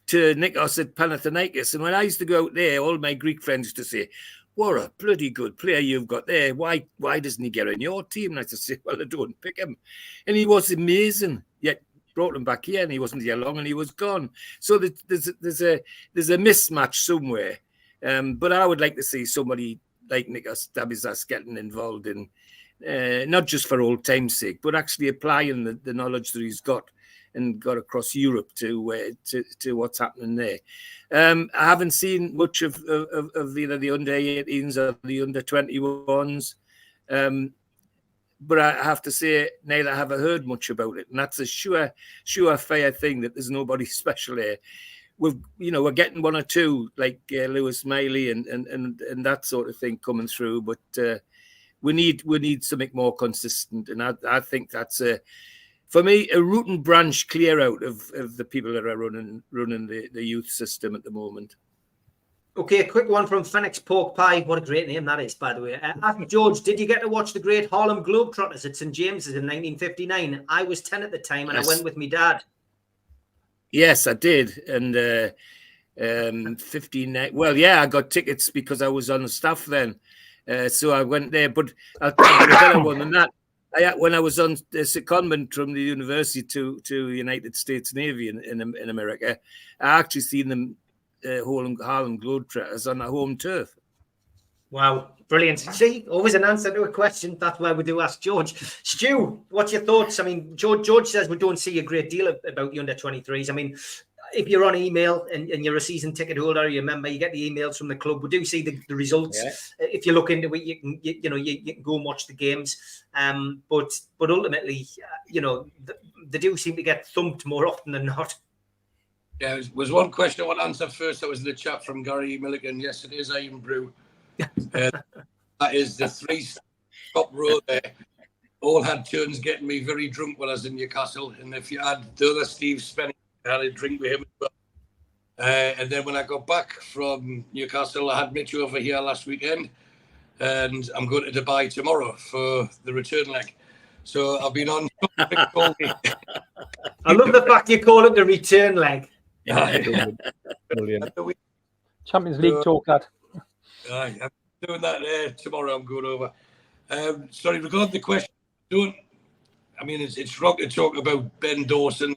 to Nikos at Panathinaikos. And when I used to go out there, all my Greek friends used to say, what a bloody good player you've got there. Why doesn't he get on your team? And I just say, well, I don't pick him. And he was amazing. Yet brought him back here and he wasn't here long and he was gone. So there's a mismatch somewhere. But I would like to see somebody like Nikos Dabizas getting involved in, not just for old time's sake, but actually applying the knowledge that he's got and got across Europe to what's happening there. I haven't seen much of either the under 18s or the under 21s, but I have to say neither have I heard much about it, and that's a surefire thing that there's nobody special there. We're getting 1 or 2 like Lewis Miley and that sort of thing coming through, but we need something more consistent, and I think that's for me, a root and branch clear out of the people that are running the youth system at the moment. Okay, a quick one from Phoenix Pork Pie. What a great name that is, by the way. George, did you get to watch the great Harlem Globetrotters at St. James's in 1959? I was 10 at the time, and yes. I went with my dad. Yes, I did. And 59. Well, yeah, I got tickets because I was on the staff then. So I went there. But I'll tell you a better one than that. When I was on the secondment from the university to United States Navy in America, I actually seen them Harlem Globetrotters on our home turf. Wow, brilliant. See, always an answer to a question. That's why we do ask George. Stu, what's your thoughts? I mean, George says we don't see a great deal about the under-23s. I mean, if you're on email and you're a season ticket holder, you remember you get the emails from the club. We do see the results. Yeah. If you look into it, you can go and watch the games. But ultimately, they do seem to get thumped more often than not. Yeah, there was one question I want to answer first. That was in the chat from Gary Milligan. Yesterday's Iron Brew. That is the 3 top row there. All had turns getting me very drunk when I was in Newcastle. And if you add the other Steve Spenny, I had a drink with him as well. And then when I got back from Newcastle, I had Mitch over here last weekend. And I'm going to Dubai tomorrow for the return leg. So I've been on all week. I love the fact you call it the return leg. Brilliant. Champions League talk, that. I'm doing that tomorrow. I'm going over. Sorry, regarding the question, it's wrong to talk about Ben Dawson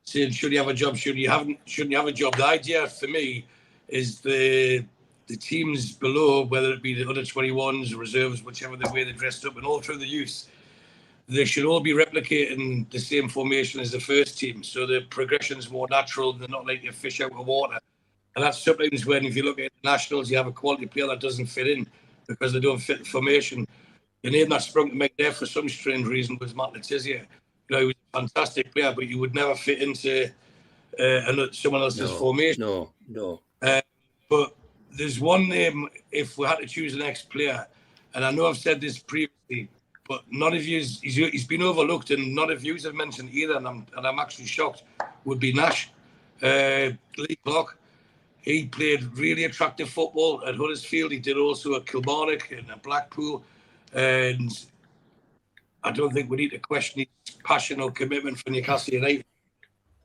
saying should he have a job, shouldn't he have a job. The idea for me is the teams below, whether it be the under 21s, reserves, whichever the way they're dressed up, and all through the youth, they should all be replicating the same formation as the first team. So the progression's more natural. They're not like a fish out of water. And that's sometimes when, if you look at the nationals, you have a quality player that doesn't fit in because they don't fit the formation. The name that sprung to me there for some strange reason was Matt Letizia. He was a fantastic player, but you would never fit into someone else's formation. No. But there's one name, if we had to choose the next player, and I know I've said this previously, but none of you, he's been overlooked, and none of you have mentioned either, and I'm actually shocked, would be Nash. Lee Clark. He played really attractive football at Huddersfield. He did also at Kilmarnock and at Blackpool. And I don't think we need to question his passion or commitment for Newcastle United.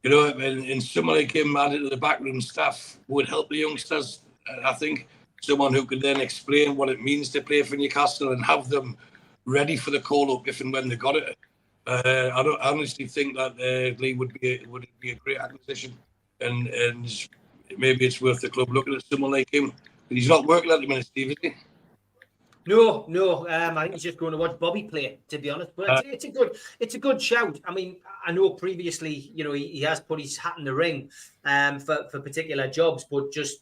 And someone like him added to the backroom staff would help the youngsters, I think. Someone who could then explain what it means to play for Newcastle and have them ready for the call-up if and when they got it. I honestly think that Lee would be a great acquisition. And maybe it's worth the club looking at someone like him. But he's not working at the minute, Steve, is he? No. I think he's just going to watch Bobby play, to be honest. But it's a good shout. I mean, I know previously, he has put his hat in the ring for particular jobs, but just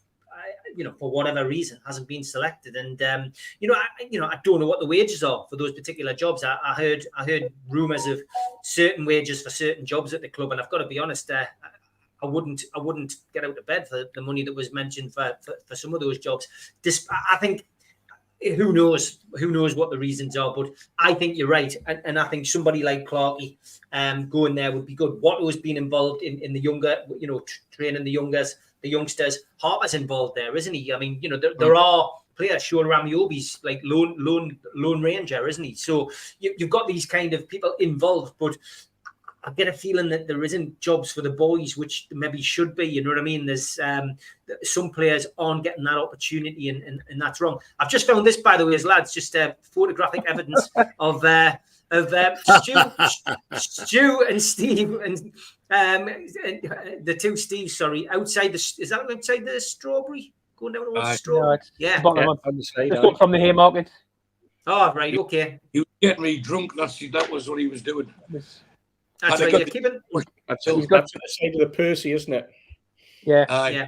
for whatever reason hasn't been selected. And I don't know what the wages are for those particular jobs. I heard rumours of certain wages for certain jobs at the club, and I've got to be honest, I wouldn't get out of bed for the money that was mentioned for some of those jobs. I think who knows what the reasons are, but I think you're right, and I think somebody like Clarkey going there would be good. Watto's been involved in the younger, training the youngsters. Harper's involved there, isn't he? I mean, there are players. Sean Ramiobi's like lone ranger, isn't he? So you've got these kind of people involved, but I get a feeling that there isn't jobs for the boys, which maybe should be. You know what I mean? There's some players aren't getting that opportunity, and that's wrong. I've just found this, by the way, as lads, just photographic evidence of Stu and Steve and the two Steves. Sorry, outside the strawberry? Going down towards the strawberry. Yeah, on the side, from the Haymarket. Oh, right, okay. He was getting me drunk. That was what he was doing. That's right. You're keeping. That's the side of the Percy, isn't it? Yeah. Yeah.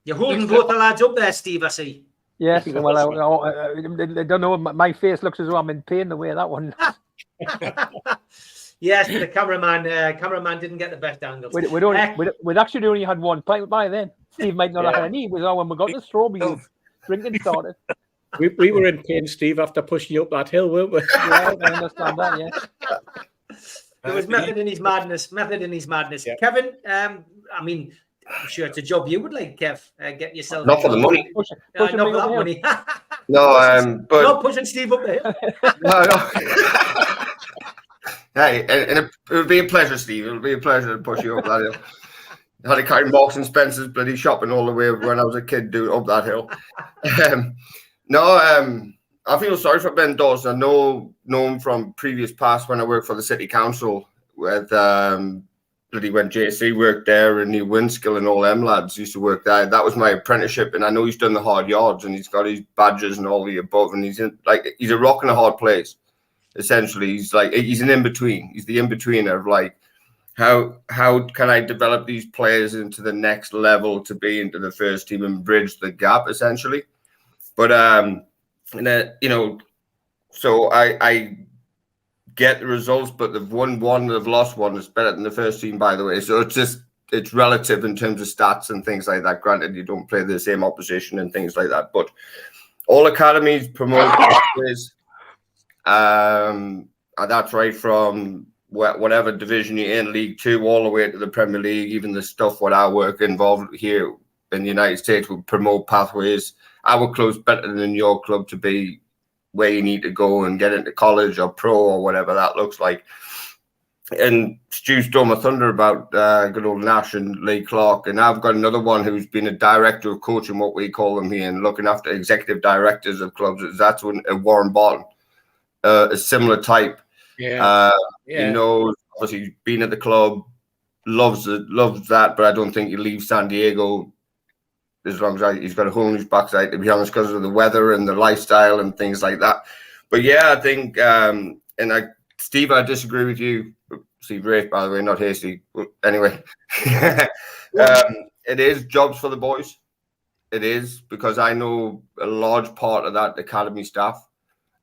You're holding both the lads up there, Steve, I see. Yes. Well, I don't know. My face looks as though I'm in pain the way that one. Yes, the cameraman didn't get the best angles. We'd actually only had one pint by then. Steve might not have had any. It was when we got the strawberry drinking started. We were in pain, Steve, after pushing you up that hill, weren't we? Yeah, I understand that, yeah. There was method in his madness. Yeah. Kevin, I mean, I'm sure it's a job you would like, Kev. Get yourself. Not for the money. Not for that money. No, but not pushing Steve up there. No. Hey, and it would be a pleasure, Steve. It would be a pleasure to push you up that hill. I had to carry Marks and Spencer's bloody shopping all the way when I was a kid doing up that hill. I feel sorry for Ben Dawson. I know him from previous past when I worked for the City Council with bloody when JC worked there and Neil Winskill and all them lads used to work there. That was my apprenticeship, and I know he's done the hard yards and he's got his badges and all the above, and he's a rock in a hard place. Essentially, he's an in-between. He's the in-between of like how can I develop these players into the next level to be into the first team and bridge the gap essentially. But so I get the results, but they've won one, they've lost one. It's better than the first team, by the way. So it's relative in terms of stats and things like that. Granted, you don't play the same opposition and things like that, but all academies promote players. And that's right from whatever division you're in, League Two, all the way to the Premier League. Even the stuff what I work involved here in the United States would promote pathways. Our club's better than your club to be where you need to go and get into college or pro or whatever that looks like. And Stu stole my thunder about good old Nash and Lee Clark. And I've got another one who's been a director of coaching, what we call them here, and looking after executive directors of clubs. That's Warren Barton, a similar type. Yeah. You know, obviously being at the club, loves that, but I don't think he leaves San Diego as long as he's got a hole in his backside, to be honest, because of the weather and the lifestyle and things like that. But yeah, I think, Steve, I disagree with you. Steve Rafe, by the way, not Hasty. But anyway, it is jobs for the boys. It is, because I know a large part of that academy staff.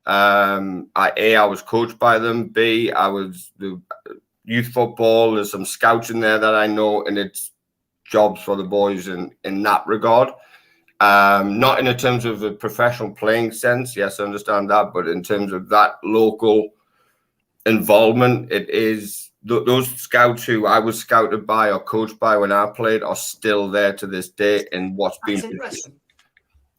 I was coached by them. B, I was the youth football. There's some scouts in there that I know, and it's jobs for the boys in that regard. Not in terms of a professional playing sense. Yes, I understand that. But in terms of that local involvement, it is those scouts who I was scouted by or coached by when I played are still there to this day in what's been interesting.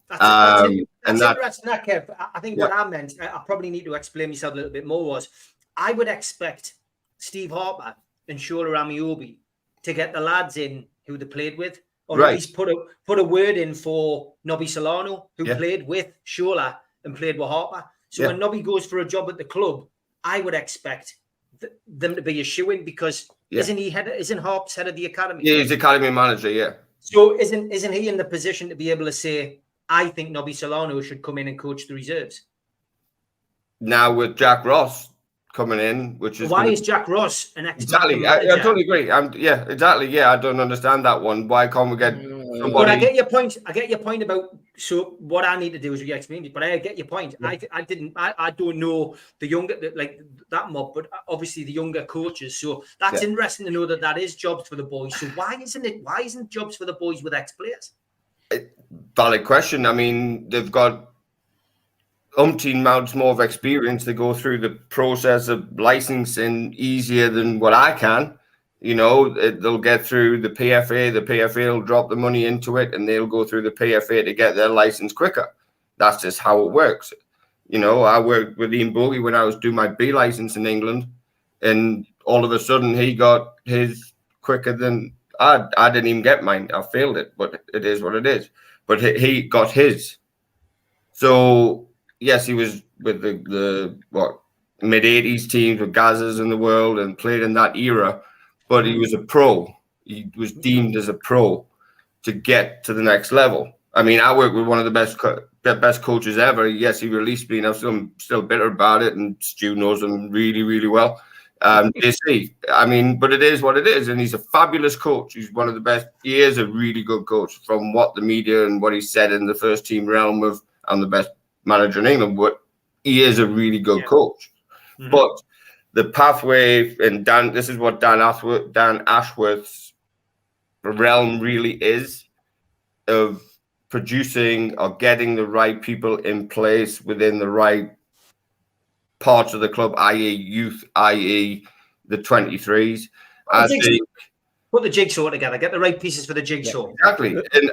That's interesting, Kev. I think what I meant, I probably need to explain myself a little bit more, was I would expect Steve Harper and Shola Ramiobi to get the lads in who they played with, or at least put a word in for Nobby Solano, who played with Shola and played with Harper. So when Nobby goes for a job at the club, I would expect them to be a shoo-in, because isn't Harp's head of the academy? Yeah, he's academy manager, yeah. So isn't he in the position to be able to say, I think Nobby Solano should come in and coach the reserves? Now with Jack Ross coming in, which is why is Jack Ross an ex? Exactly, I totally agree. Exactly. Yeah, I don't understand that one. Why can't we get somebody? But I get your point. I get your point about. So what I need to do is re-explain it. But I get your point. Yeah. I don't know the younger like that mob, but obviously the younger coaches. So that's interesting to know that is jobs for the boys. So why isn't jobs for the boys with ex-players? Valid question. I mean, they've got umpteen amounts more of experience. They go through the process of licensing easier than what I can. You know, they'll get through the PFA. The PFA will drop the money into it, and they'll go through the PFA to get their license quicker. That's just how it works. You know, I worked with Ian Bogie when I was doing my B license in England, and all of a sudden he got his quicker than I didn't even get mine. I failed it, but it is what it is. But he got his. So yes, he was with the mid-80s teams with Gazas in the world and played in that era, but he was a pro. He was deemed as a pro to get to the next level. I mean, I worked with one of the best coaches ever. Yes, he released me, and I'm still bitter about it, and Stu knows him really, really well. JC, I mean, but it is what it is, and he's a fabulous coach. He's one of the best. He is a really good coach from what the media and what he said in the first team realm of, I'm the best manager in England, but he is a really good coach. Mm-hmm. But the pathway, and Dan, this is what Dan Ashworth's realm really is, of producing or getting the right people in place within the right parts of the club, i.e. youth, i.e. the 23s. Put the jigsaw together, get the right pieces for the jigsaw. Exactly. And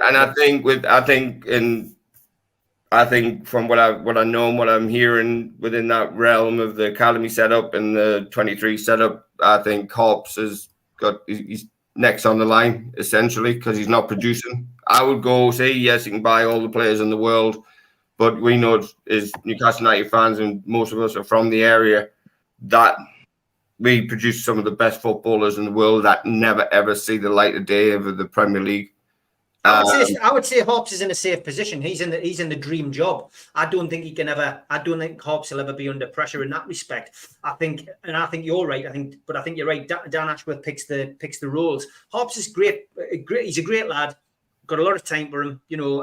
I think from what I know and what I'm hearing within that realm of the academy setup and the 23 setup, I think Hobbs he's next on the line essentially, because he's not producing. I would go say yes, he can buy all the players in the world, but we know as Newcastle United fans, and most of us are from the area, that we produce some of the best footballers in the world that never ever see the light of day of the Premier League. I would say Hobbs is in a safe position. He's in the dream job. I don't think Hobbs will ever be under pressure in that respect. I think you're right. I think you're right. Dan Ashworth picks the roles. Hobbs is great. He's a great lad. Got a lot of time for him. You know,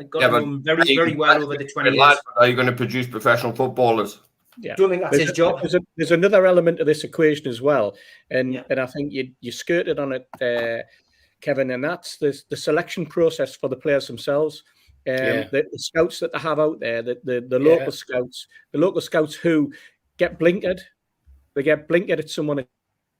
got to know him very, very well over the 20 years. Are you going to produce professional footballers? Yeah, don't think that's his job. There's another element of this equation as well, and I think you skirted on it, Kevin, and that's the selection process for the players themselves. The scouts that they have out there, the local scouts who get blinkered. They get blinkered at someone at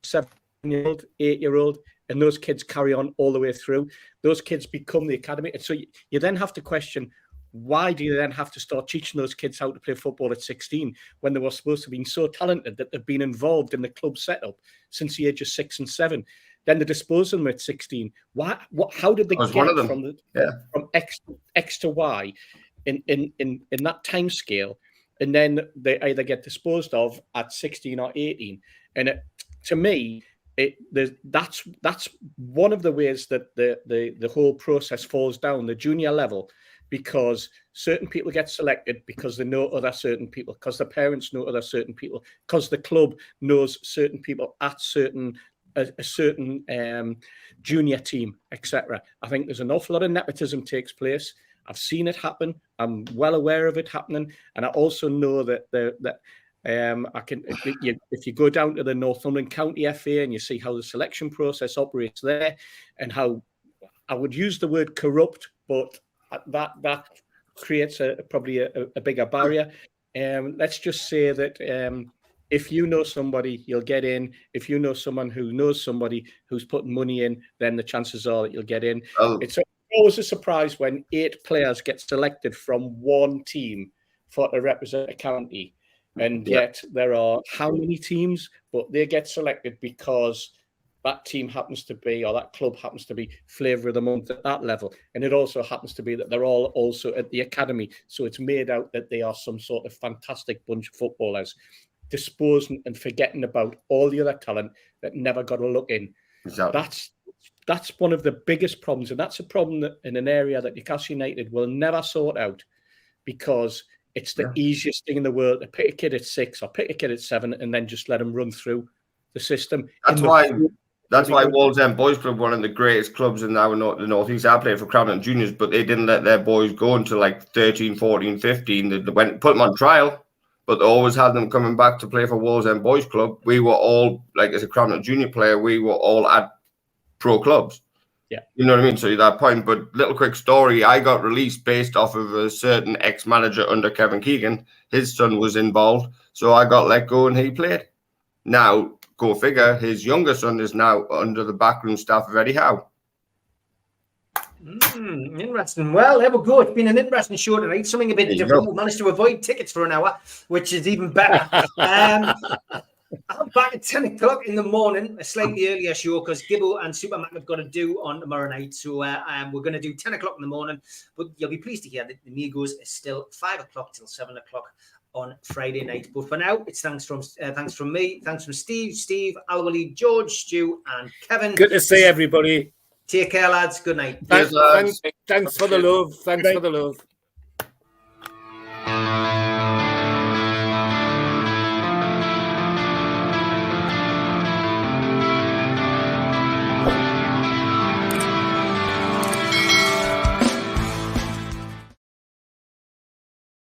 7-year-old, 8-year-old, and those kids carry on all the way through. Those kids become the academy, and so you then have to question, why do you then have to start teaching those kids how to play football at 16 when they were supposed to be so talented that they've been involved in the club setup since the age of 6 and 7? Then they dispose of them at 16. Why? How did they get from X to Y in that time scale? And then they either get disposed of at 16 or 18. And to me, that's one of the ways that the whole process falls down the junior level, because certain people get selected because they know other certain people, because the parents know other certain people, because the club knows certain people at a certain junior team, etc. I think there's an awful lot of nepotism takes place. I've seen it happen. I'm well aware of it happening, and I also know that if you go down to the Northumberland County FA and you see how the selection process operates there, and how I would use the word corrupt, but that creates probably a bigger barrier. Let's just say that if you know somebody, you'll get in. If you know someone who knows somebody who's putting money in, then the chances are that you'll get in. It's always a surprise when 8 players get selected from one team to represent a county. And yet there are how many teams, but they get selected because that team happens to be, or that club happens to be, flavour of the month at that level. And it also happens to be that they're all also at the academy. So it's made out that they are some sort of fantastic bunch of footballers, disposing and forgetting about all the other talent that never got a look in. Exactly. That's one of the biggest problems. And that's a problem that in an area that Newcastle United will never sort out, because it's the easiest thing in the world to pick a kid at 6 or pick a kid at 7 and then just let them run through the system. That's why Wallsend Boys Club, one of the greatest clubs in the Northeast. I played for Crown Juniors, but they didn't let their boys go until like 13, 14, 15. They went put them on trial, but they always had them coming back to play for Wallsend Boys Club. We were all, like, as a Crown Junior player, we were all at pro clubs. Yeah, you know what I mean? So that point, but little quick story, I got released based off of a certain ex-manager under Kevin Keegan. His son was involved, so I got let go and he played. Now, go figure, his younger son is now under the backroom staff of Eddie Howe. Interesting. Well, there we go. It's been an interesting show tonight. Something a bit different. We managed to avoid tickets for an hour, which is even better. I'm back at 10 o'clock in the morning, a slightly earlier show because Gibbo and Supermac have got to do on tomorrow night. So we're going to do 10 o'clock in the morning. But you'll be pleased to hear that the Migos is still 5 o'clock till 7 o'clock on Friday night. But for now, it's thanks from me, thanks from Steve, Alwali, George, Stu, and Kevin. Good to see everybody. Take care, lads. Good night. Thanks for the love. Thanks for the love.